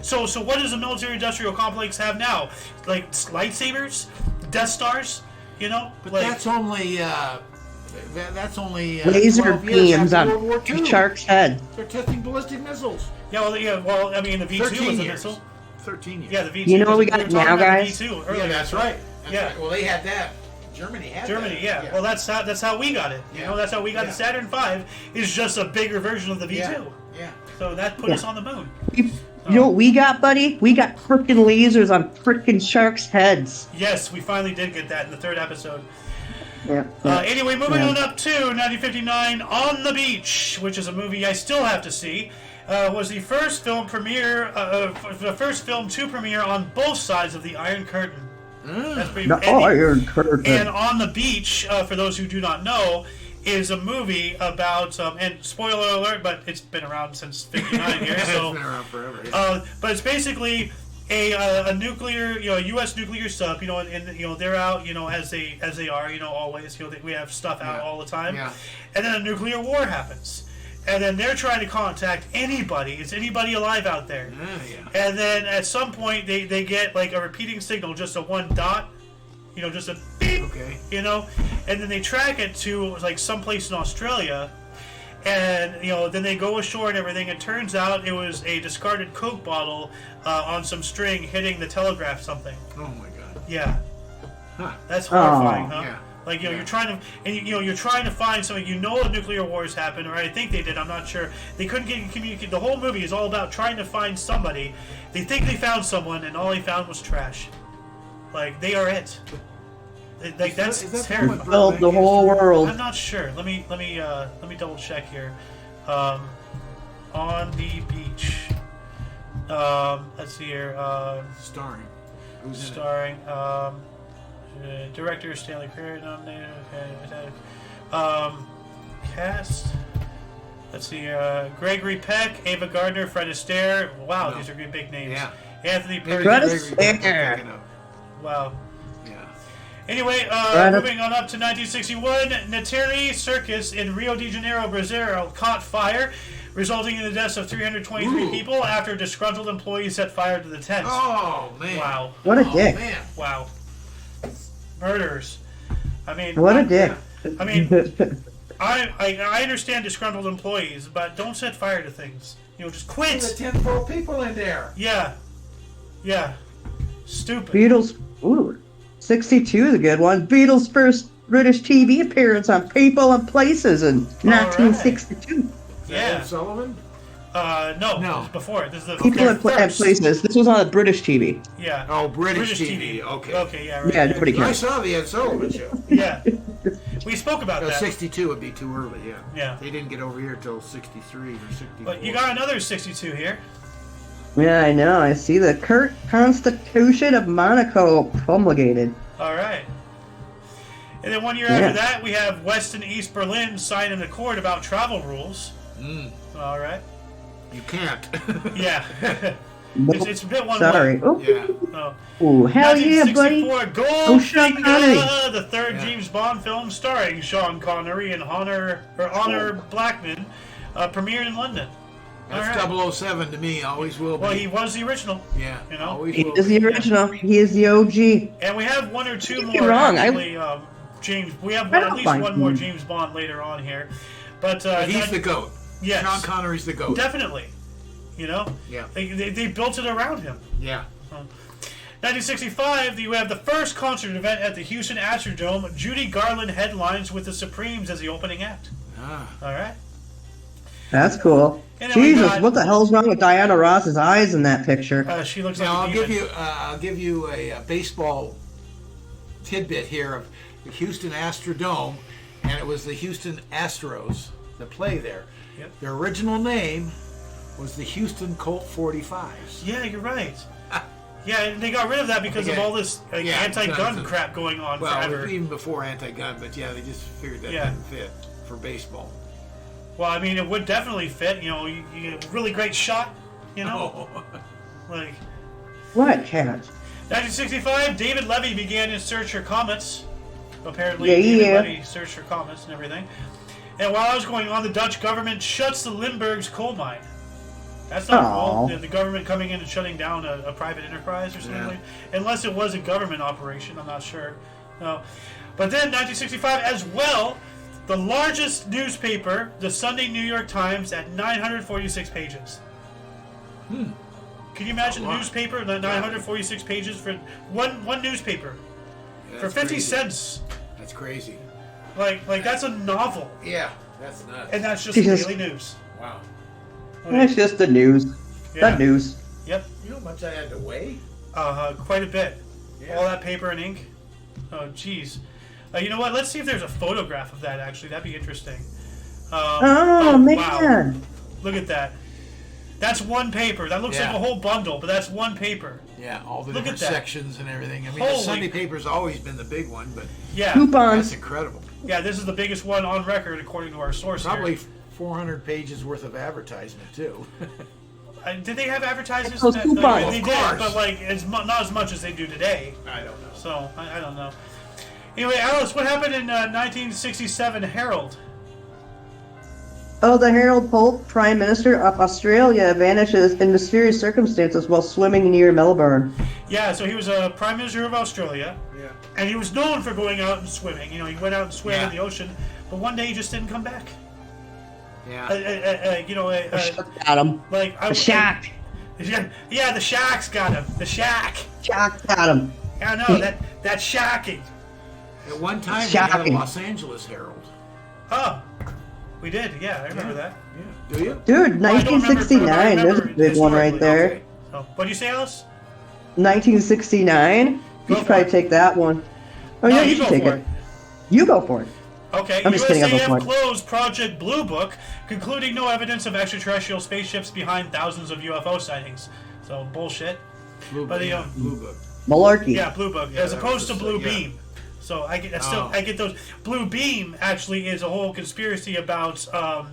So what does the military-industrial complex have now? Like lightsabers, Death Stars, But that's only Laser 12 years beams after on World War II. Shark's head. They're testing ballistic missiles. Well, I mean, the V2 was 13 a years. missile. 13 years. Yeah, the V2. You know what we were got talking now, about guys? The V2 Yeah, earlier. that's right. That's Yeah. right. Well, they had that. Germany had Germany, that. yeah. Well, that's how we got it. Yeah. That's how we got Yeah. the Saturn V. Is just a bigger version of the V2. Yeah. So that put us on the moon. You know what we got, buddy? We got frickin' lasers on frickin' sharks' heads. Yes, we finally did get that in the third episode. Yeah. Anyway, moving on up to 1959, On the Beach, which is a movie I still have to see. Was the first film to premiere on both sides of the Iron Curtain. That's pretty. The Iron Curtain. And On the Beach, for those who do not know, is a movie about, and spoiler alert, but it's been around since '59 here, so. It's been around forever. Yeah. But it's basically a nuclear, U.S. nuclear sub, and they're out, as they are, always, we have stuff out all the time, Yeah. and then a nuclear war happens, and then they're trying to contact anybody. Is anybody alive out there? Yeah. And then at some point they get like a repeating signal, just a one dot, just a beep, Okay. and then they track it to like someplace in Australia, and then they go ashore and everything. It turns out it was a discarded Coke bottle on some string hitting the telegraph something. Oh my God. Yeah, Huh. that's horrifying, huh? Yeah. Like you're trying to, and you're trying to find something. A nuclear wars happened, or I think they did. I'm not sure. They couldn't get communicate. The whole movie is all about trying to find somebody. They think they found someone, and all they found was trash. Like they are it. Like that's terrible. Filled the whole world. I'm not sure. Let me double check here. On the beach. Let's see here. Starring. Who's in it? Starring. Director Stanley Perry nominated. Okay. Cast. Let's see. Gregory Peck, Ava Gardner, Fred Astaire. Wow, these are big names. Yeah. Anthony Perry. Fred Gregory Peck, Astaire. you know. Wow. Yeah. Anyway, moving on up to 1961, Nateri Circus in Rio de Janeiro, Brazil caught fire, resulting in the deaths of 323 people after disgruntled employees set fire to the tents. Oh man. Wow. What a dick. Man. Wow. Murders. I mean, What a dick. I mean, I understand disgruntled employees, but don't set fire to things. Just quit. There's 10 people in there. Yeah. Stupid. Beatles. Ooh, 62 is a good one. Beatles' first British TV appearance on People and Places in 1962. Yeah. Ed Sullivan? No. No. It was before. This is the People and first. Places. This was on British TV. Yeah. Oh, British TV. Okay. Okay, yeah, right. Yeah, nobody I cares. saw the Ed Sullivan show. Yeah. We spoke about that. 62 would be too early, yeah. Yeah. They didn't get over here till 63 or 64. But you got another 62 here. Yeah, I know. I see the Constitution of Monaco promulgated. All right. And then 1 year after that, we have West and East Berlin sign an accord about travel rules. All right. You can't. Yeah. Nope. It's a bit one Sorry. way. Oh, Yeah. Oh. ooh, hell yeah, buddy. 1964, Sean Connery. Goldfinger, the third James Bond film starring Sean Connery and Honor Blackman, premiered in London. That's All right. 007 to me, always will be. Well, he was the original. Yeah, always He will is be. the original. He is the OG. And we have one or two Don't get me more. wrong, Actually, James. We have I at don't least mind one more him. James Bond later on here, but He's the GOAT. Yes. Sean Connery's the GOAT. Definitely. Yeah. They built it around him. Yeah. 1965, you have the first concert event at the Houston Astrodome. Judy Garland headlines with the Supremes as the opening act. Ah. All right. That's cool. And then we Jesus, got- what the hell's wrong with Diana Ross's eyes in that picture? She looks Now like I'll give you a baseball tidbit here of the Houston Astrodome, and it was the Houston Astros that play there. Yep. Their original name was the Houston Colt 45s. Yeah, you're right. Yeah, and they got rid of that because of all this anti-gun crap going on Well, forever. even before anti-gun, but yeah, they just figured that didn't fit for baseball. Well, I mean, it would definitely fit. You get a really great shot. Like What cat? 1965, David Levy began his search for comets. Apparently, Yeah, David yeah. Levy searched for comets and everything. And while I was going on, the Dutch government shuts the Limburg's coal mine. That's not Aw. cool. The government coming in and shutting down a private enterprise or something like unless it was a government operation, I'm not sure. No. But then, 1965 as well, the largest newspaper, the Sunday New York Times, at 946 pages. Can you imagine a newspaper, 946 pages for one newspaper? Yeah, For that's 50 crazy. cents. That's crazy. Like that's a novel. Yeah, that's nuts. And that's just Jesus. daily news. Wow. It's just the news. Yeah. The news. Yep. You know how much I had to weigh? Quite a bit. Yeah. All that paper and ink. Oh, jeez. You know what? Let's see if there's a photograph of that, actually. That'd be interesting. Oh, wow. man. Look at that. That's one paper. That looks like Yeah. a whole bundle, but that's one paper. Yeah, all the Look different at that. sections and everything. I mean, the Holy- Sunday paper's always been the big one, but Yeah. Coupons. that's incredible. Yeah, this is the biggest one on record, according to our source Probably here. 400 pages worth of advertisement, too. Did they have advertisements? Those that- coupons. They Of did, course. but like not as much as they do today. I don't know. So, I don't know. Anyway, Alice, what happened in 1967 Herald? Oh, the Harold Holt, Prime Minister of Australia, vanishes in mysterious circumstances while swimming near Melbourne. Yeah, so he was a Prime Minister of Australia. Yeah. And he was known for going out and swimming. You know, he went out and swam Yeah. in the ocean, but one day he just didn't come back. Yeah. Got him. Like The Shack. Yeah, the Shack's got him. The Shack. Shack got him. I know that shacking. At one time, we had a Shocking. Los Angeles Herald. Oh, we did. Yeah, I remember that. Yeah. Do you? Dude, Well, I don't remember, but I 1969. There's a remember big one right historically. there. Okay. So, what do you say, Alice? 1969. You Go should for probably it. take that one. Oh, No, yeah, you you should go take for it. it. You go for it. Okay, I'm just kidding, I'll go USAF for it. closed Project Blue Book, concluding no evidence of extraterrestrial spaceships behind thousands of UFO sightings. So, bullshit. Blue But Book. the, Blue Book. Malarkey. Yeah, Blue Book, Yeah, as that opposed to was Blue just, yeah. Beam. So I get Oh. I get those. Blue Beam actually is a whole conspiracy about hold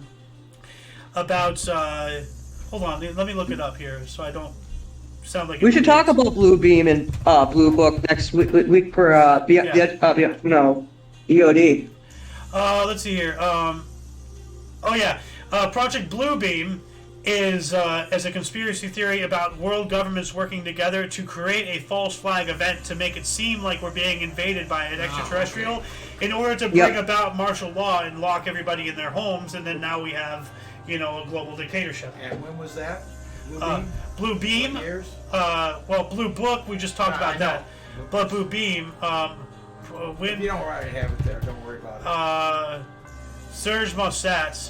on, let me look it up here so I don't sound like We an should idiot. talk about Blue Beam and Blue Book next week for EOD. Let's see here. Project Blue Beam is as a conspiracy theory about world governments working together to create a false flag event to make it seem like we're being invaded by an extraterrestrial in order to bring about martial law and lock everybody in their homes, and then now we have, you know, a global dictatorship. And when was that? Blue Beam? Blue Beam, What years? Blue Book, we just talked about I that. know. But Blue Beam, If when you don't already have it there, don't worry about it. Serge Mossad,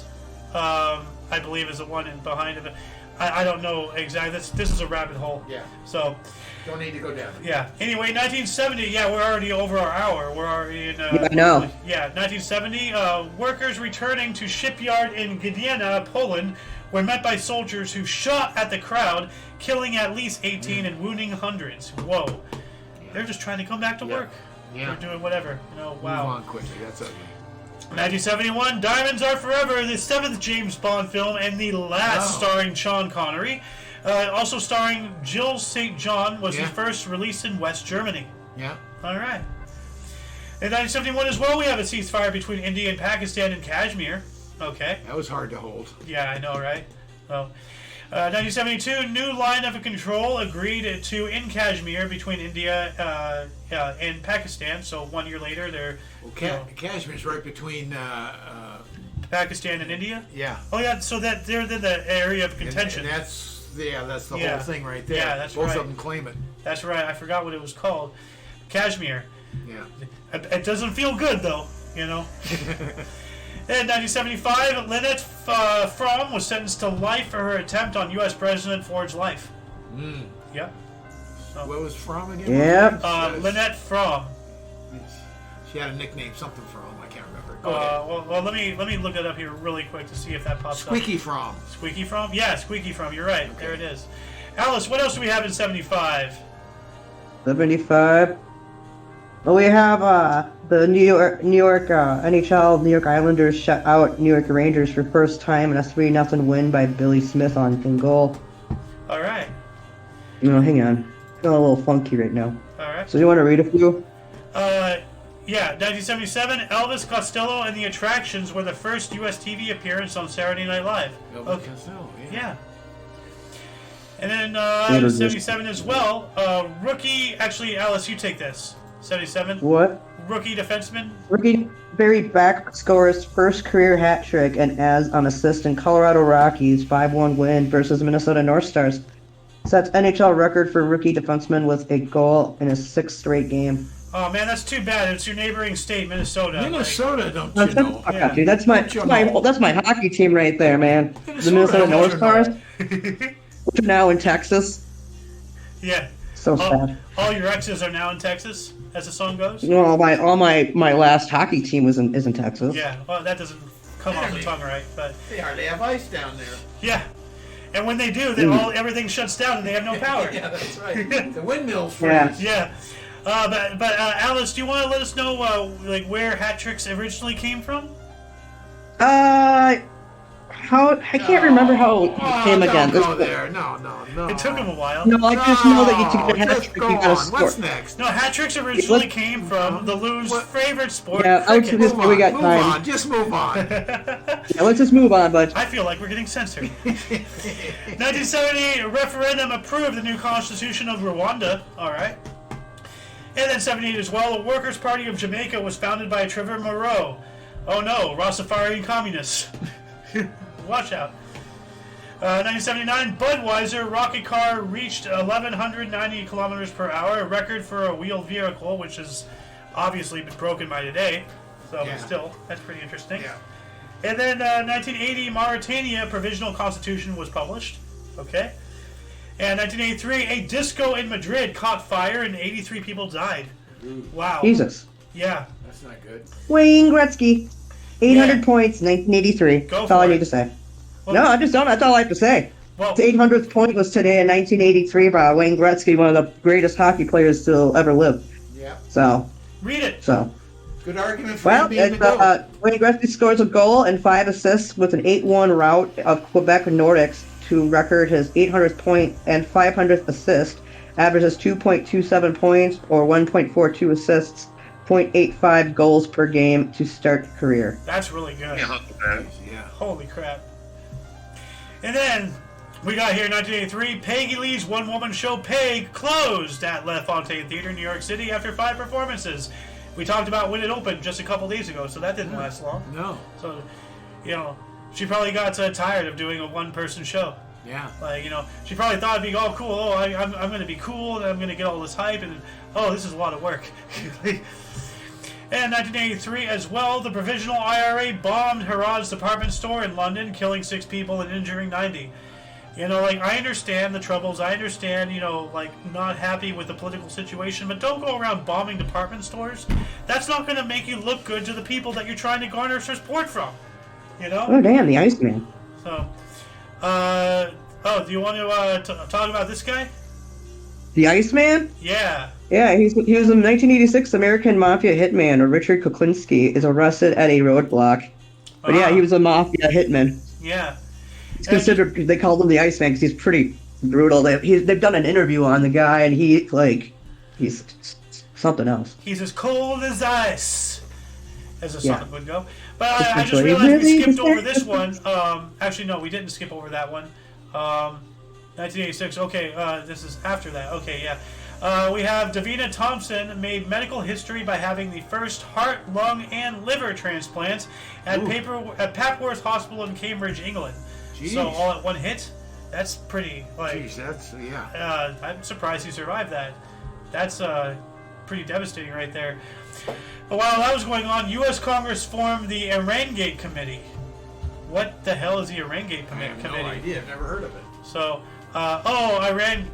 I believe, is the one in behind of it. I don't know exactly. This is a rabbit hole. Yeah. So, Don't need to go down. yeah. Anyway, 1970. Yeah, we're already over our hour. We're already in. Yeah, I know. Yeah, 1970. Workers returning to shipyard in Gdynia, Poland, were met by soldiers who shot at the crowd, killing at least 18 and wounding hundreds. Whoa. They're just trying to come back to work. Yeah. They're doing whatever. You know. Wow. Move on quickly. That's ugly. 1971, Diamonds Are Forever, the 7th James Bond film and the last starring Sean Connery. Also starring Jill St. John, was the first released in West Germany. Yeah. All right. In 1971 as well, we have a ceasefire between India and Pakistan in Kashmir. Okay. That was hard to hold. Yeah, I know, right? So, 1972, new line of control agreed to in Kashmir between India and Pakistan. So 1 year later, they're Kashmir's right between. Pakistan and India. Yeah. Oh yeah, so that they're in the area of contention. And that's the Yeah. whole thing right there. Yeah, that's Both right. of them claim it. That's right. I forgot what it was called. Kashmir. Yeah. It doesn't feel good though, you know. In 1975, Lynette Fromm was sentenced to life for her attempt on U.S. President Ford's life. Yep. What was from again? Yep. Lynette Fromm. She had a nickname, something from. I can't remember. Go ahead. Well, let me look it up here really quick to see if that pops Squeaky up. from. Squeaky Fromm? Yeah, Squeaky Fromm. You're right. There it is. Alice, what else do we have in 75? 75. Well, we have the New York NHL New York Islanders shut out New York Rangers for first time in a 3-0 win by Billy Smith in goal. All right. No, hang on. Feeling a little funky right now. All right. So you want to read a few? Yeah, 1977, Elvis Costello and the Attractions were the first U.S. TV appearance on Saturday Night Live. Elvis Costello, Yeah. And then 77 as well, rookie, actually, Alice, you take this. 77. What? Rookie defenseman. Ricky Barry Beck scores first career hat trick and as an assist in Colorado Rockies 5-1 win versus Minnesota North Stars. Sets NHL record for rookie defenseman with a goal in his 6th straight game. Oh man, that's too bad. It's your neighboring state, Minnesota. Minnesota, don't you know? Fuck out, dude. That's my hockey team right there, man. The Minnesota, Minnesota North Stars, Like, which are now in Texas. yeah. So sad. All your exes are now in Texas, as the song goes. No, all my last hockey team is in Texas. Yeah. Well, that doesn't come off the tongue right, but They hardly have ice down there. yeah. And when they do, everything shuts down and they have no power. Yeah, that's right. The windmills freeze. Yeah. Yeah. But Alice, do you want to let us know like where hat tricks originally came from? I can't remember how it came again. Don't go there. No. It took him a while. No, I just know that to get a hat just trick, go you gotta on. score. What's next? No, hat tricks originally came from the Lou's favorite sport, Yeah, cricket. Move we got move time. on. Just move on. Yeah, let's just move on, bud. I feel like we're getting censored. 1978, a referendum approved the new constitution of Rwanda. All right. And then 78 as well, the Workers' Party of Jamaica was founded by Trevor Moreau. Oh no, Rastafarian communists. Watch out. 1979, Budweiser rocket car reached 1,190 kilometers per hour, a record for a wheeled vehicle, which has obviously been broken by today. So still, that's pretty interesting. Yeah. And then 1980, Mauritania provisional constitution was published. Okay. And 1983, a disco in Madrid caught fire and 83 people died. Wow. Jesus. Yeah. That's not good. Wayne Gretzky, 800 Yeah. points, 1983. Go That's all for I it. need to say. Well, No, I just don't. That's all I have to say. Well, His 800th point was today in 1983 by Wayne Gretzky, one of the greatest hockey players to ever live. Yeah. So, read it. Good argument for well, him being the GOAT. Wayne Gretzky scores a goal and 5 assists with an 8-1 rout of Quebec Nordics to record his 800th point and 500th assist. Averages 2.27 points or 1.42 assists, 0.85 goals per game to start the career. That's really good. Yeah. Holy crap. And then we got here in 1983, Peggy Lee's one-woman show Peg closed at La Fontaine Theater in New York City after 5 performances. We talked about when it opened just a couple days ago, so that didn't last long. No. So, she probably got tired of doing a one-person show. Yeah. Like, she probably thought it'd be, oh, cool, I'm going to be cool, and I'm going to get all this hype, and, oh, this is a lot of work. And 1983 as well, the Provisional IRA bombed Harrod's department store in London, killing 6 people and injuring 90. I understand the troubles. I understand, not happy with the political situation, but don't go around bombing department stores. That's not going to make you look good to the people that you're trying to garner support from, Oh, damn, the Iceman. So, do you want to talk about this guy? The Iceman? Yeah. Yeah, he was a 1986 American mafia hitman. Richard Kuklinski is arrested at a roadblock. But yeah, he was a mafia hitman. Yeah. He's considered. They called him the Iceman because he's pretty brutal. They've done an interview on the guy, and he's something else. He's as cold as ice, as a song would go. But I just Essentially. realized we Really? skipped over this one. Actually, no, we didn't skip over that one. 1986. Okay, this is after that. Okay, yeah. We have Davina Thompson made medical history by having the first heart, lung, and liver transplants at Papworth Hospital in Cambridge, England. Jeez. So all at one hit. That's pretty. Jeez, that's yeah. I'm surprised he survived that. That's pretty devastating right there. But while that was going on, U.S. Congress formed the Irangate Committee. What the hell is the Irangate Committee? I have no idea. I've never heard of it. So, Iran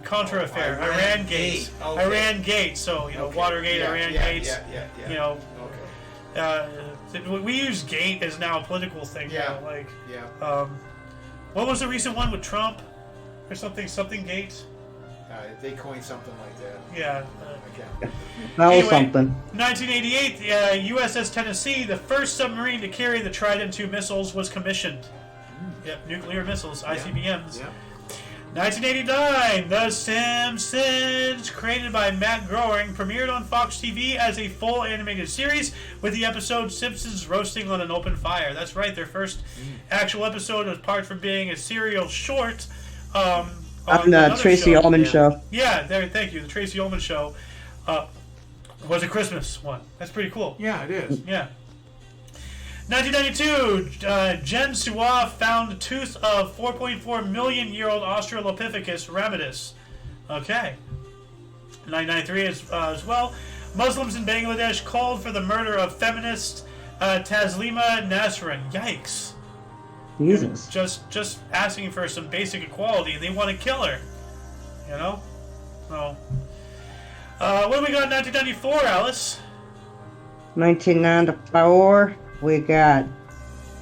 Contra affair, Iran Gate, Okay. Iran Gate. So Watergate, Iran Gates. Yeah. We use gate as now a political thing. Yeah. What was the recent one with Trump or something gate? They coined something like that. Yeah. That was Anyway, something. 1988, USS Tennessee, the first submarine to carry the Trident II missiles, was commissioned. Yep, nuclear missiles, ICBMs. Yeah. 1989, The Simpsons, created by Matt Groening, premiered on Fox TV as a full animated series with the episode Simpsons Roasting on an Open Fire. That's right, their first actual episode, apart from being a serial short. On the Tracy Ullman show. Yeah, thank you. The Tracy Ullman show was a Christmas one. That's pretty cool. Yeah, it is. Yeah. 1992, Jen Sua found a tooth of 4.4 million year old Australopithecus ramidus. Okay. 1993 as well. Muslims in Bangladesh called for the murder of feminist Taslima Nasrin. Yikes. Jesus. Just asking for some basic equality, and they want to kill her. So. What do we got in 1994, Alice? 1994. We got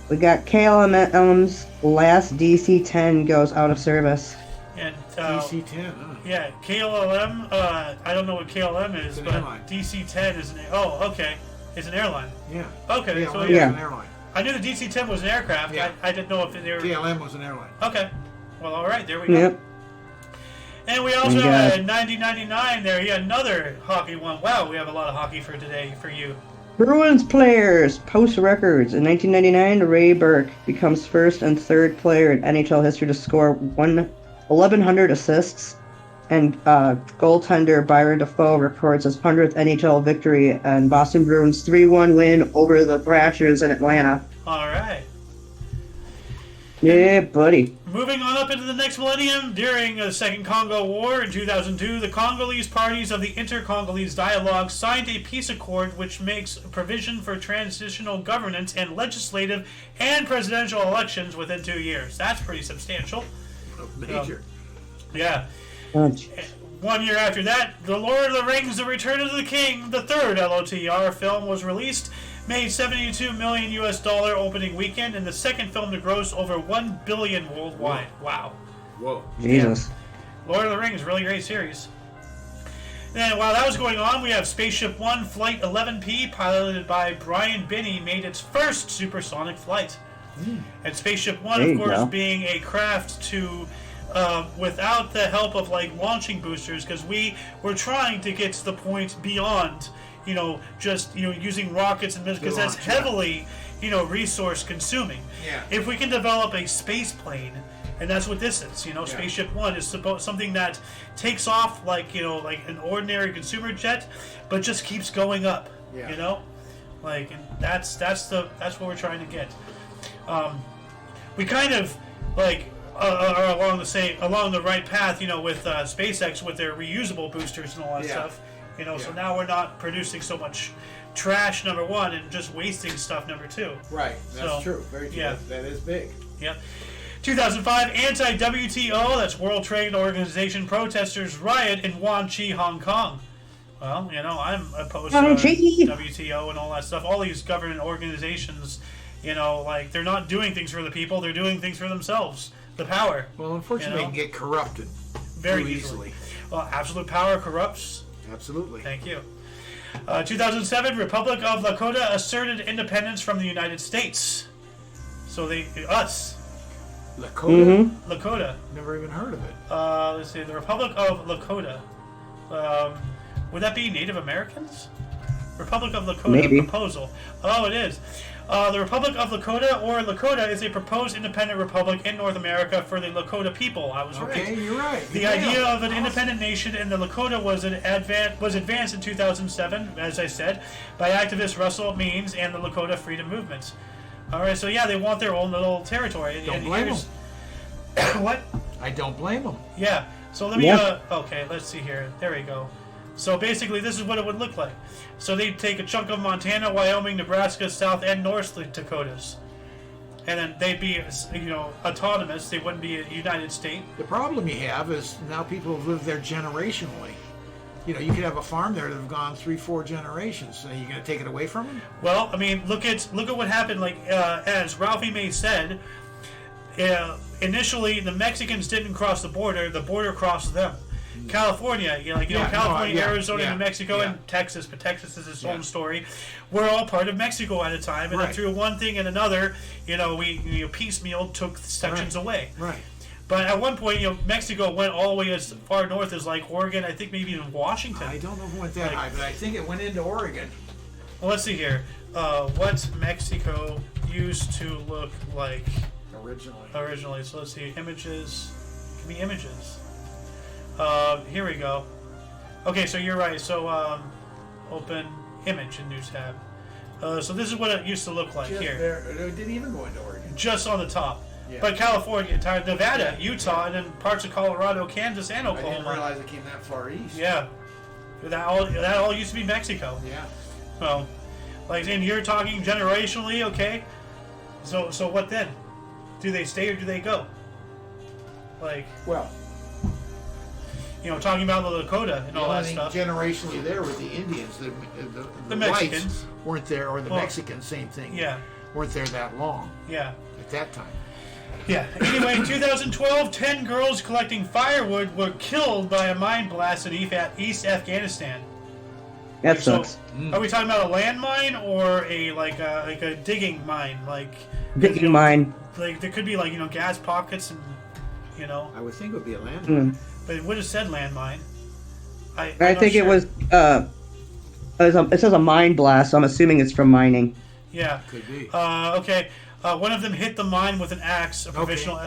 KLM's last DC-10 goes out of service. And DC-10, huh? Yeah, KLM. I don't know what KLM is, an but airline. DC-10 is an. Oh, okay, it's an airline. Yeah. Okay, Yeah, so it's yeah. an airline. I knew the DC-10 was an aircraft. Yeah. I didn't know if they were... KLM was an airline. Okay. Well, all right. There we go. Yep. And we also have a 1999 there. Yeah, another hockey one. Wow, we have a lot of hockey for today for you. Bruins players post records. In 1999, Ray Burke becomes first and third player in NHL history to score 1,100 assists, and goaltender Byron Dafoe records his 100th NHL victory and Boston Bruins 3-1 win over the Thrashers in Atlanta. All right. Yeah, buddy. Moving on up into the next millennium, during the Second Congo War in 2002, the Congolese parties of the Inter-Congolese Dialogue signed a peace accord which makes provision for transitional governance and legislative and presidential elections within 2 years. That's pretty substantial. Major. Yeah. 1 year after that, The Lord of the Rings, The Return of the King, the third LOTR film was released, made $72 million US opening weekend, and the second film to gross over $1 billion worldwide. Wow. Whoa. Jesus. Lord of the Rings, really great series. Then while that was going on, we have Spaceship One Flight 11P, piloted by Brian Binney, made its first supersonic flight. And Spaceship One, There of you course, go. being a craft to, without the help of like launching boosters, because we were trying to get to the point beyond, just using rockets and missiles, because that's launch, yeah. heavily, resource consuming. Yeah. If we can develop a space plane, and that's what this is, Spaceship One is something that takes off like an ordinary consumer jet, but just keeps going up. Yeah. And that's what we're trying to get. We kind of are along the right path, with SpaceX with their reusable boosters and all that Yeah. stuff. So now we're not producing so much trash, number one, and just wasting stuff, number two. Right. That's So, true. Very true. yeah. That is big. Yep. 2005, anti-WTO, that's World Trade Organization protesters riot in Wanchi, Hong Kong. Well, I'm opposed to WTO and all that stuff. All these government organizations, they're not doing things for the people, they're doing things for themselves. The power. Well, unfortunately, they can get corrupted Very too easily. Well, absolute power corrupts. Absolutely. Thank you. 2007, Republic of Lakota asserted independence from the United States. So us. Lakota? Lakota. Never even heard of it. Let's see, the Republic of Lakota. Would that be Native Americans? Republic of Lakota Maybe. proposal. Oh, it is. The Republic of Lakota, or Lakota, is a proposed independent republic in North America for the Lakota people. I was right. Okay, you're right. The idea of an independent nation in the Lakota was advanced in 2007, as I said, by activist Russell Means and the Lakota Freedom Movement. All right, so yeah, they want their own little territory. Don't blame them. What? I don't blame them. Yeah. So let me. Yeah. Okay, let's see here. There we go. So basically, this is what it would look like. So they'd take a chunk of Montana, Wyoming, Nebraska, South and North Dakotas, and then they'd be, autonomous. They wouldn't be a united state. The problem you have is now people have lived there generationally. You could have a farm there that have gone 3-4 generations. So you're going to take it away from them? Well, I mean, look at what happened. As Ralphie May said, initially the Mexicans didn't cross the border crossed them. California, California, Arizona, New Mexico, and Texas, but Texas is its own story. We're all part of Mexico at a time, and then through one thing and another, we piecemeal took sections away. Right. But at one point, Mexico went all the way as far north as Oregon, I think maybe even Washington. I don't know if it went that high, but I think it went into Oregon. Well, let's see here. What Mexico used to look like originally. So let's see. Images. Give me images. Here we go. Okay, so you're right. So open image in News tab. So this is what it used to look like here. It didn't even go into Oregon. Just on the top. Yeah. But California, Nevada, Utah, and then parts of Colorado, Kansas, and I Oklahoma. didn't realize it came that far east. Yeah. That all used to be Mexico. Yeah. So, and you're talking generationally, okay? So what then? Do they stay or do they go? Well, talking about the Lakota and all that thing stuff. generationally there with the Indians, the Mexicans whites weren't there, or the Mexicans, same thing. Yeah. Weren't there that long. Yeah. At that time. Yeah. Anyway, in 2012, 10 girls collecting firewood were killed by a mine blast in East Afghanistan. That So, sucks. are we talking about a landmine or like a digging mine, like Digging mine. Like there could be like gas pockets and I would think it would be a landmine. Mm. but it would have said landmine. I I'm not think it sure. was. It says a mine blast. So I'm assuming it's from mining. Yeah. Could be. Okay. One of them hit the mine with an axe. A Okay. professional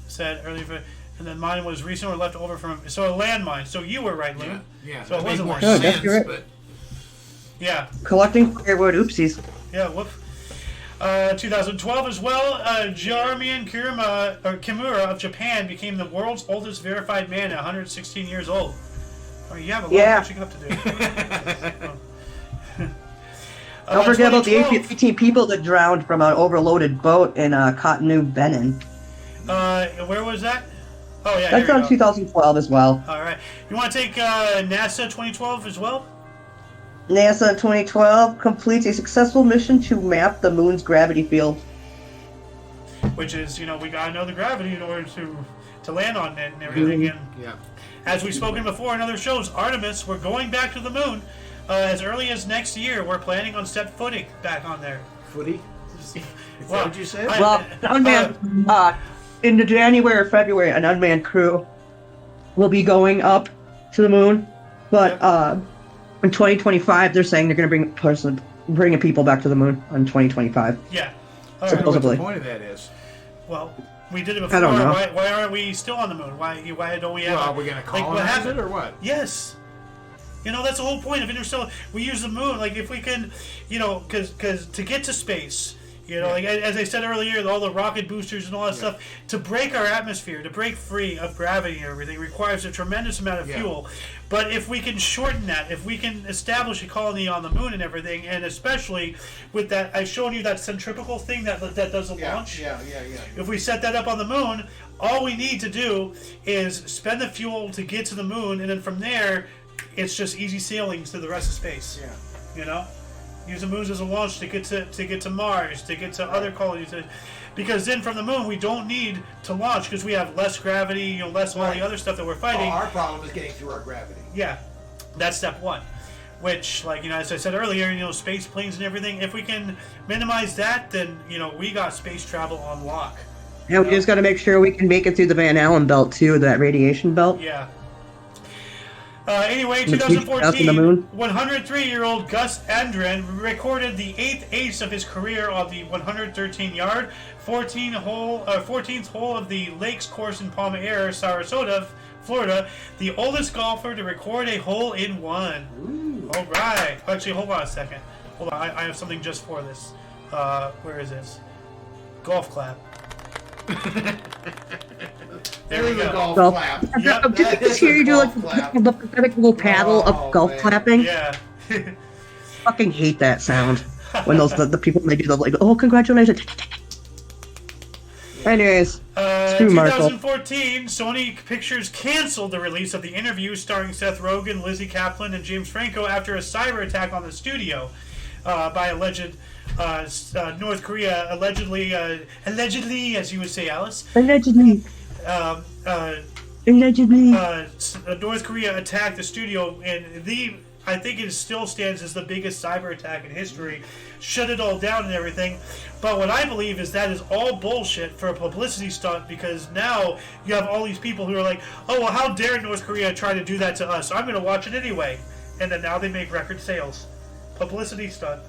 said earlier, and then mine was recently left over from so a landmine. So you were right, Lou. Yeah. So it that wasn't made more landmine. that's sense, correct. but Yeah. Collecting firewood. Oopsies. Yeah. Whoop. 2012 as well. Jarmian Kimura of Japan became the world's oldest verified man at 116 years old. Oh, you have a lot Yeah. of catching up to do. Don't forget about the 2012, 18 people that drowned from an overloaded boat in Cotonou, Benin. Where was that? Oh yeah, That's here we on go. 2012 as well. All right. You want to take NASA 2012 as well? NASA 2012 completes a successful mission to map the moon's gravity field. Which is, we gotta know the gravity in order to land on it and everything. And yeah. as we've spoken before in other shows, Artemis, we're going back to the moon as early as next year. We're planning on step footing back on there. Footy? Is that Well, what you said? Well, an unmanned, in the January or February, an unmanned crew will be going up to the moon, but in 2025, they're saying they're going to bringing people back to the moon in 2025. Yeah. I All don't right. know what supposedly. the point of that is. Well, we did it before. I don't know. Why aren't we still on the moon? Why don't we have? Well, are we going to colonize what happened? it or what? Yes. That's the whole point of interstellar. We use the moon, like if we can, because to get to space, like as I said earlier, all the rocket boosters and all that stuff, to break our atmosphere, to break free of gravity and everything, requires a tremendous amount of fuel. But if we can shorten that, if we can establish a colony on the moon and everything, and especially with that, I've shown you that centrifugal thing that does the launch. Yeah. If we set that up on the moon, all we need to do is spend the fuel to get to the moon, and then from there, it's just easy sailings to the rest of space. Yeah. Use the moon as a launch to get to Mars, to get to other colonies, because then from the moon we don't need to launch because we have less gravity, less all the other stuff that we're fighting. Our problem is getting through our gravity. Yeah, that's step one. Which, as I said earlier, space planes and everything. If we can minimize that, then we got space travel on lock. Yeah, we just got to make sure we can make it through the Van Allen belt too, that radiation belt. Yeah. Anyway, The tweet out in the 2014, moon. 103-year-old Gus Andren recorded the 8th ace of his career on the 113-yard, 14th hole of the Lakes course in Palm Air, Sarasota, Florida, the oldest golfer to record a hole-in-one. Ooh. All right. Actually, hold on a second. Hold on. I have something just for this. Where is this? Golf clap. There we go. Golf Golf. clap. Yep, I'm just hear you do like the pathetic little paddle of golf man. clapping. Yeah. Fucking hate that sound when the people when they do the like, oh, congratulations. Anyways, screw Marshall. 2014, Sony Pictures canceled the release of The Interview starring Seth Rogen, Lizzie Kaplan, and James Franco after a cyber attack on the studio by alleged North Korea, allegedly, as you would say, Alice. Allegedly. Allegedly. North Korea attacked the studio, and I think it still stands as the biggest cyber attack in history. Shut it all down and everything. But what I believe is that is all bullshit for a publicity stunt, because now you have all these people who are like, oh, well, how dare North Korea try to do that to us? I'm going to watch it anyway. And then now they make record sales. Publicity stunt.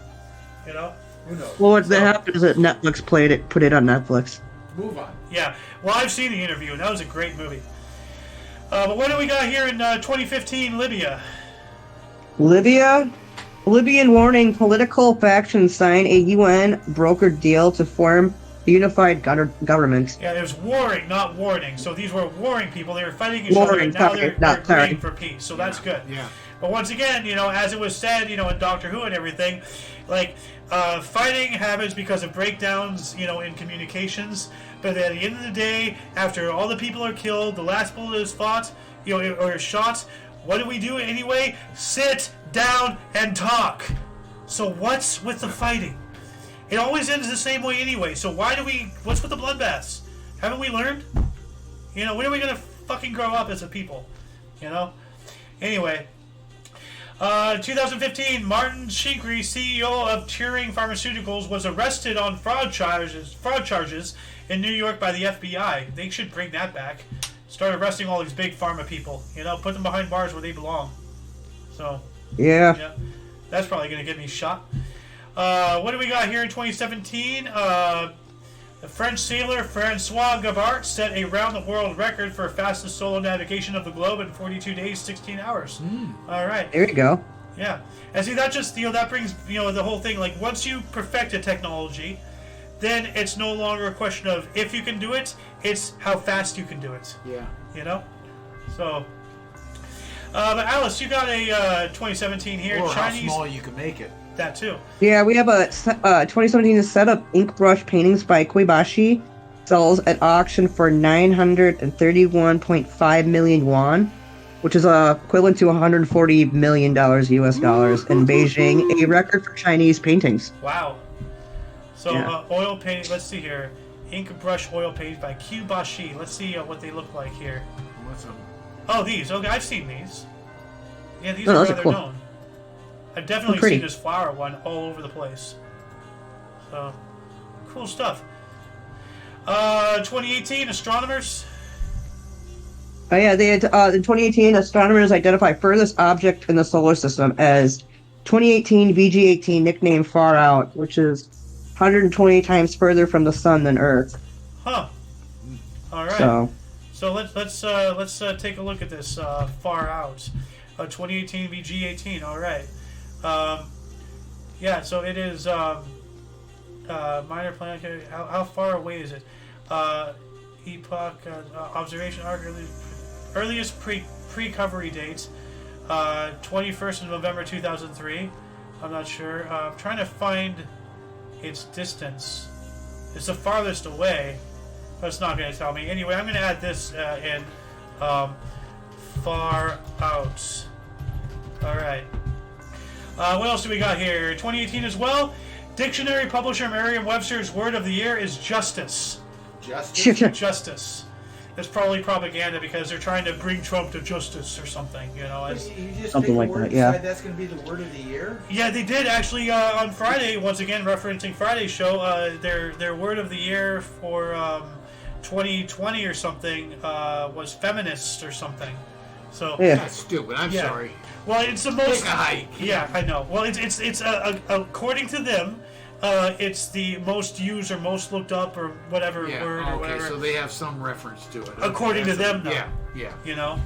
Who knows? Well, what happened is that Netflix put it on Netflix. Move on. Yeah. Well, I've seen The Interview, and that was a great movie. But what do we got here in 2015, Libya? Libyan warning political factions sign a UN brokered deal to form a unified government. Yeah, it was warring, not warning. So these were warring people. They were fighting each Warring, other, and now sorry, they're not sorry. agreeing for peace. So that's good. Yeah. But once again, as it was said, in Doctor Who and everything, like, fighting happens because of breakdowns, in communications. But at the end of the day, after all the people are killed, the last bullet is fought, or shot, what do we do anyway? Sit down and talk. So what's with the fighting? It always ends the same way anyway. So what's with the bloodbaths? Haven't we learned? When are we going to fucking grow up as a people? Anyway. 2015, Martin Shkreli, CEO of Turing Pharmaceuticals, was arrested on fraud charges in New York by the FBI. They should bring that back. Start arresting all these big pharma people. Put them behind bars where they belong. So, Yeah. that's probably going to get me shot. What do we got here in 2017? The French sailor Francois Gabart set a round-the-world record for fastest solo navigation of the globe in 42 days, 16 hours. All right. There you go. Yeah. And see, that just, that brings, the whole thing, like, once you perfect a technology, then it's no longer a question of if you can do it, it's how fast you can do it. Yeah. So, but Alice, you got a 2017 here. Or Chinese, how small you can make it. that too. Yeah, we have a 2017 set of ink brush paintings by Koibashi. Sells at auction for 931.5 million yuan, which is equivalent to $140 million US dollars in Beijing, a record for Chinese paintings. Wow. So, Yeah. oil paint, let's see here. Ink brush oil paint by Koibashi. Let's see what they look like here. What's them? Oh, these. Okay, I've seen these. Yeah, these Oh, are those are rather cool. known. I've definitely pretty. seen this flower one all over the place. So, cool stuff. 2018, astronomers. Oh yeah, they had, in 2018, astronomers identified furthest object in the solar system as 2018 VG18, nicknamed Far Out, which is 120 times further from the sun than Earth. Huh. All right. So, let's take a look at this far out. 2018 VG18. All right. Yeah. So it is minor planetary. How far away is it? Epoch observation arc earliest pre-recovery date 21st of November 2003. I'm not sure. I'm trying to find its distance. It's the farthest away, but it's not going to tell me. Anyway, I'm going to add this in far out. All right. What else do we got here? 2018 as well. Dictionary publisher Merriam-Webster's word of the year is justice. Justice. It's probably propaganda because they're trying to bring Trump to justice or something, as You just Something pick a like word that, and yeah. decide that's going to be the word of the year? Yeah, they did actually on Friday. Once again, referencing Friday's show, their word of the year for 2020 or something was feminist or something. So yeah. That's stupid. I'm Yeah. sorry. well, it's the most. Take a hike. Yeah, I know. Well, it's according to them, it's the most used or most looked up or whatever Yeah. word or Okay, whatever. so they have some reference to it. According to That's them, though. Yeah.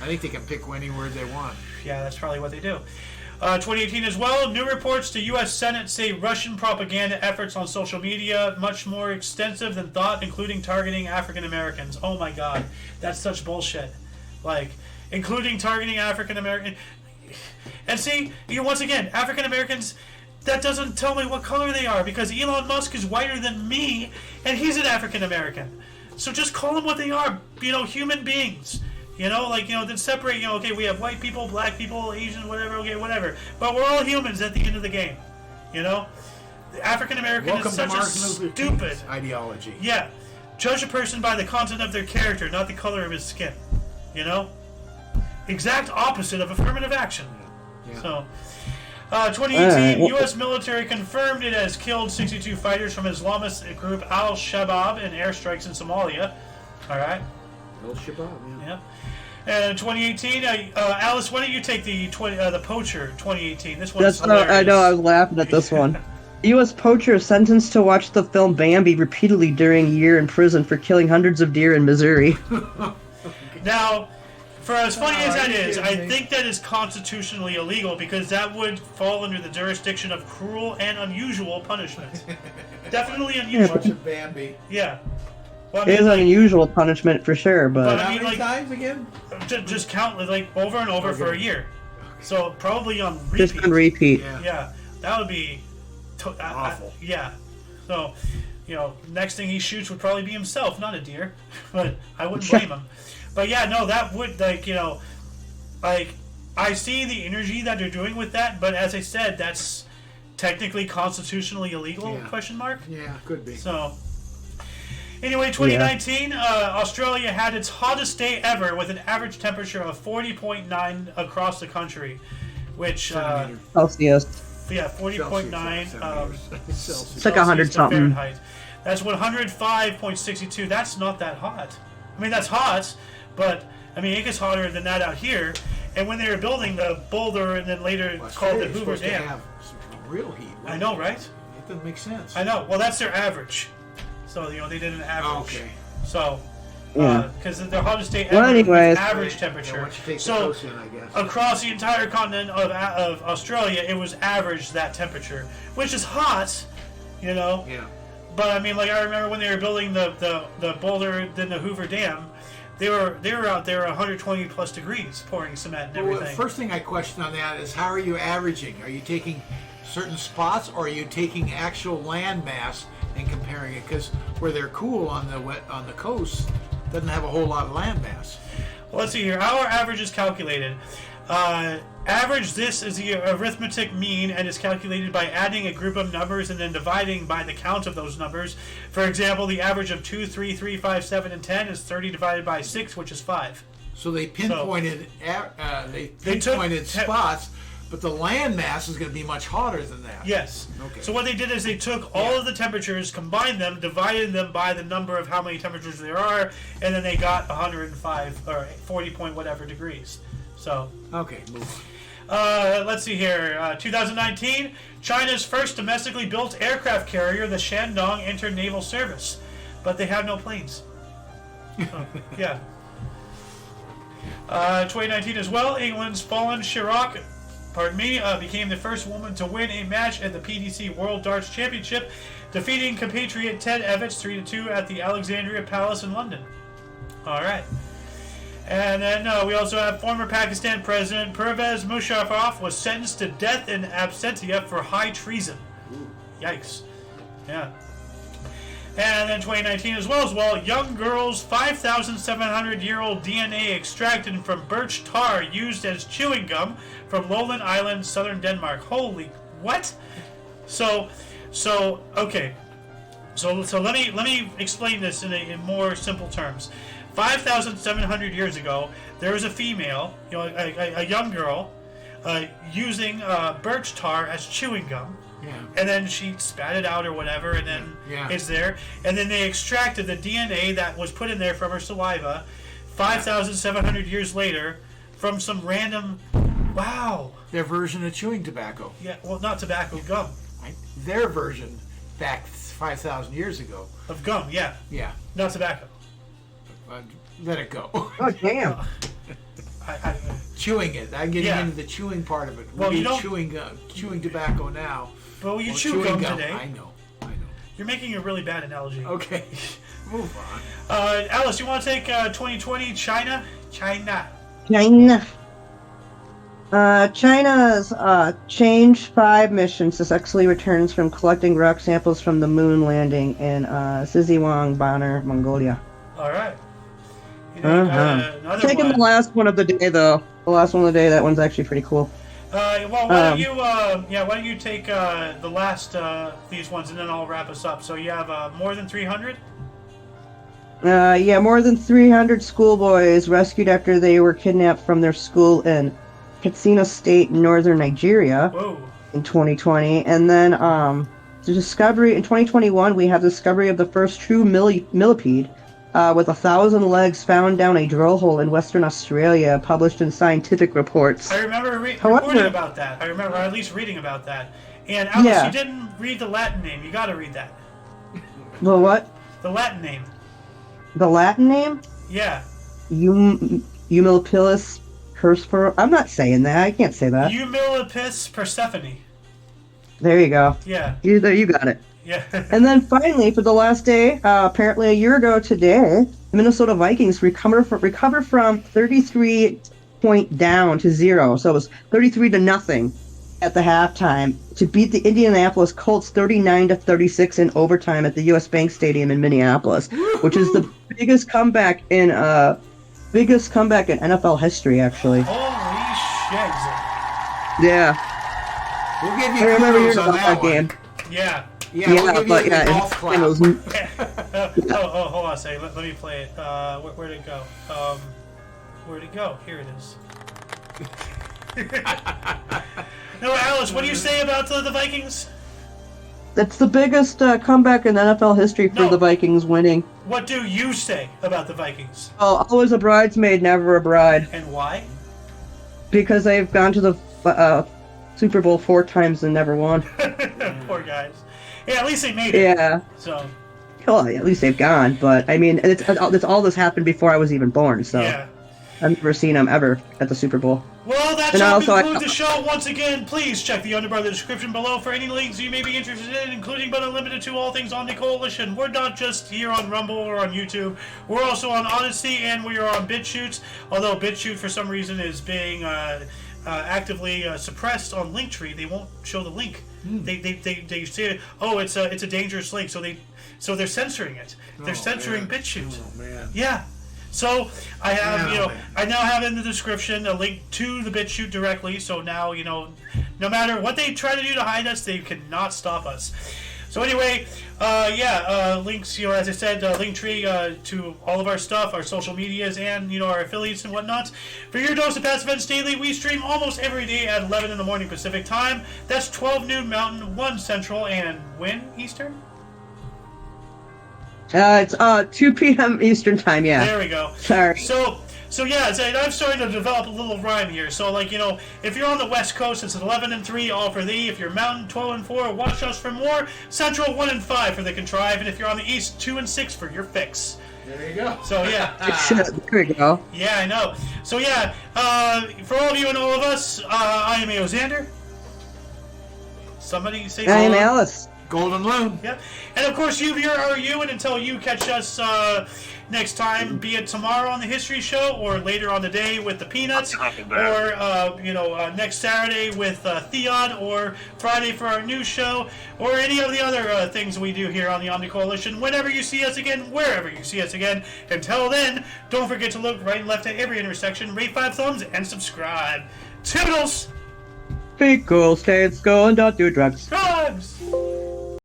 I think they can pick any word they want. Yeah, that's probably what they do. 2018 as well. New reports to U.S. Senate say Russian propaganda efforts on social media much more extensive than thought, including targeting African Americans. Oh my God, that's such bullshit. Like, including targeting African American. And see, once again, African Americans. That doesn't tell me what color they are because Elon Musk is whiter than me, and he's an African American. So just call them what they are. Human beings. Then separate, okay, we have white people, black people, Asian, whatever, okay, whatever. But we're all humans at the end of the game. The African American Welcome is such to a Martin Luther stupid King's ideology. Yeah. Judge a person by the content of their character, not the color of his skin. Exact opposite of affirmative action. Yeah. So, 2018, well- U.S. military confirmed it has killed 62 fighters from Islamist group Al-Shabaab in airstrikes in Somalia. All right. El Shabab, yeah. Yep. And 2018, Alice, why don't you take the Poacher 2018? This one's hilarious. I know, I was laughing at this one. U.S. poacher sentenced to watch the film Bambi repeatedly during a year in prison for killing hundreds of deer in Missouri. Now, for as funny as that are you is, I kidding me? think that is constitutionally illegal because that would fall under the jurisdiction of cruel and unusual punishment. Definitely unusual. Watch it, Bambi. Yeah. Well, I It is mean, an unusual punishment for sure, But but I How mean, many like- times again? just count over and over for a Okay. year. So probably on repeat. just on repeat. Yeah, that would be Awful. yeah. So, next thing he shoots would probably be himself, not a deer. But I wouldn't blame him. But yeah, no, that would I see the energy that they're doing with that, but as I said, that's technically constitutionally illegal? Yeah. Question mark. Yeah, could be. So, anyway, 2019, Australia had its hottest day ever with an average temperature of 40.9 across the country, which Celsius. yeah, 40.9 It's like 100 something. Fahrenheit. That's 105.62. That's not that hot. I mean, that's hot, but I mean, it gets hotter than that out here. And when they were building the Boulder and then later called the Hoover Dam, have some real heat. I know, right? It doesn't make sense. I know. Well, that's their average. So they did an average. Okay. So. Yeah. Because their hottest day Well, ever anyways. average Yeah, temperature. once you take the So coast in, I guess. across the entire continent of Australia, it was average that temperature, which is hot, you know. Yeah. But I mean, like I remember when they were building the Boulder, then the Hoover Dam, they were out there 120 plus degrees pouring cement and everything. Well, the first thing I question on that is how are you averaging? Are you taking certain spots, or are you taking actual land mass and comparing it? Because where they're cool on the coast doesn't have a whole lot of land mass. Well, let's see here. Our average is calculated. Average, this is the arithmetic mean and is calculated by adding a group of numbers and then dividing by the count of those numbers. For example, the average of 2, 3, 3, 5, 7, and 10 is 30 divided by 6, which is 5. So they pinpointed spots, but the land mass is going to be much hotter than that. Yes. Okay. So what they did is they took all of the temperatures, combined them, divided them by the number of how many temperatures there are, and then they got 105 or 40 point whatever degrees. So. Okay, move on. Let's see here. 2019, China's first domestically built aircraft carrier, the Shandong, entered naval service, but they have no planes. Oh, yeah. 2019 as well, England's Fallon Chirac, became the first woman to win a match at the PDC World Darts Championship, defeating compatriot Ted Evans 3-2 at the Alexandria Palace in London. All right. And then we also have former Pakistan President Pervez Musharraf was sentenced to death in absentia for high treason. Yikes. Yeah. And then 2019 as well, young girl's 5,700-year-old DNA extracted from birch tar used as chewing gum from Lowland Island, southern Denmark. Holy, what? So okay. So let me explain this in more simple terms. 5,700 years ago, there was a female, a young girl, using birch tar as chewing gum. Yeah. And then she spat it out or whatever, and then it's there. And then they extracted the DNA that was put in there from her saliva 5,700 years later from some random... Wow. Their version of chewing tobacco. Yeah, well, not tobacco, gum. Their version back 5,000 years ago. Of gum, yeah. Yeah. Not tobacco. Let it go. Oh, damn. Chewing it. I'm getting into the chewing part of it. Well, you don't... chewing tobacco now. Well, you chew gum today. I know. You're making a really bad analogy. Okay. Move on. Alice, you want to take 2020 China? China's Change 5 mission successfully returns from collecting rock samples from the moon landing in Siziwang, Banner, Mongolia. All right. Taking the last one of the day, though. The last one of the day, that one's actually pretty cool. Well, why don't you take the last these ones, and then I'll wrap us up. So you have more than 300? More than 300 schoolboys rescued after they were kidnapped from their school in Katsina State, northern Nigeria. Whoa. In 2020. And then the discovery in 2021, we have the discovery of the first true millipede with 1,000 legs found down a drill hole in Western Australia, published in Scientific Reports. I remember reporting about that. I remember at least reading about that. And Alice, you didn't read the Latin name. You got to read that. The what? The Latin name. The Latin name? Yeah. Humilipilus Perspero. I'm not saying that. I can't say that. Humilipis Persephone. There you go. Yeah. You got it. Yeah. And then finally, for the last day, apparently a year ago today, the Minnesota Vikings recover from 33 point down to 0. So it was 33-0 at the halftime to beat the Indianapolis Colts 39-36 in overtime at the U.S. Bank Stadium in Minneapolis, which is the biggest comeback in NFL history, actually. Holy shit! Yeah. We'll give you I remember hearing kudos on about that one. game. Yeah. Yeah, we'll give you the golf clap. It was, hold on a second. Let me play it. Where'd it go? Where'd it go? Here it is. No, Alice, what do you say about the Vikings? That's the biggest comeback in NFL history for No. the Vikings winning. What do you say about the Vikings? Oh, always a bridesmaid, never a bride. And why? Because they've gone to the Super Bowl 4 times and never won. Poor guys. Yeah, at least they made it. Yeah. So. Well, at least they've gone. But I mean, it's all this happened before I was even born. So Yeah. I've never seen them ever at the Super Bowl. Well, that And shall also, conclude the show. Once again, please check the underbar of the description below for any links you may be interested in, including but unlimited to all things Omni Coalition. We're not just here on Rumble or on YouTube. We're also on Odyssey, and we are on BitChute, although BitChute for some reason is being actively suppressed on Linktree. They won't show the link. They say, oh, it's a dangerous link, so they're censoring it. They're censoring BitChute. Oh, man. Yeah. So I have, Yeah. I now have in the description a link to the BitChute directly. So now, no matter what they try to do to hide us, they cannot stop us. So anyway, links, as I said, Linktree to all of our stuff, our social medias, and our affiliates and whatnot. For your dose of past events daily, we stream almost every day at 11 in the morning Pacific time. That's 12 noon Mountain, 1 Central, and when Eastern? It's 2 p.m. Eastern time. Yeah. There we go. Sorry. So yeah, I'm starting to develop a little rhyme here. So if you're on the West Coast, it's 11 and 3, all for thee. If you're Mountain, 12 and 4, watch us for more. Central, 1 and 5 for the contrive, and if you're on the East, 2 and 6 for your fix. There you go. So yeah. Shit, there we go. Yeah, I know. So yeah, for all of you and all of us, I am A.O. Xander. Somebody say I am hello. Alice. Golden Loon. Yep. And of course, you here are you, and until you catch us next time, be it tomorrow on the History Show, or later on the day with the Peanuts, or next Saturday with ThEoD, or Friday for our new show, or any of the other things we do here on the Omni Coalition. Whenever you see us again, wherever you see us again. Until then, don't forget to look right and left at every intersection, rate 5 thumbs, and subscribe. Toodles! Be cool, stay in school, and don't do drugs. Drugs!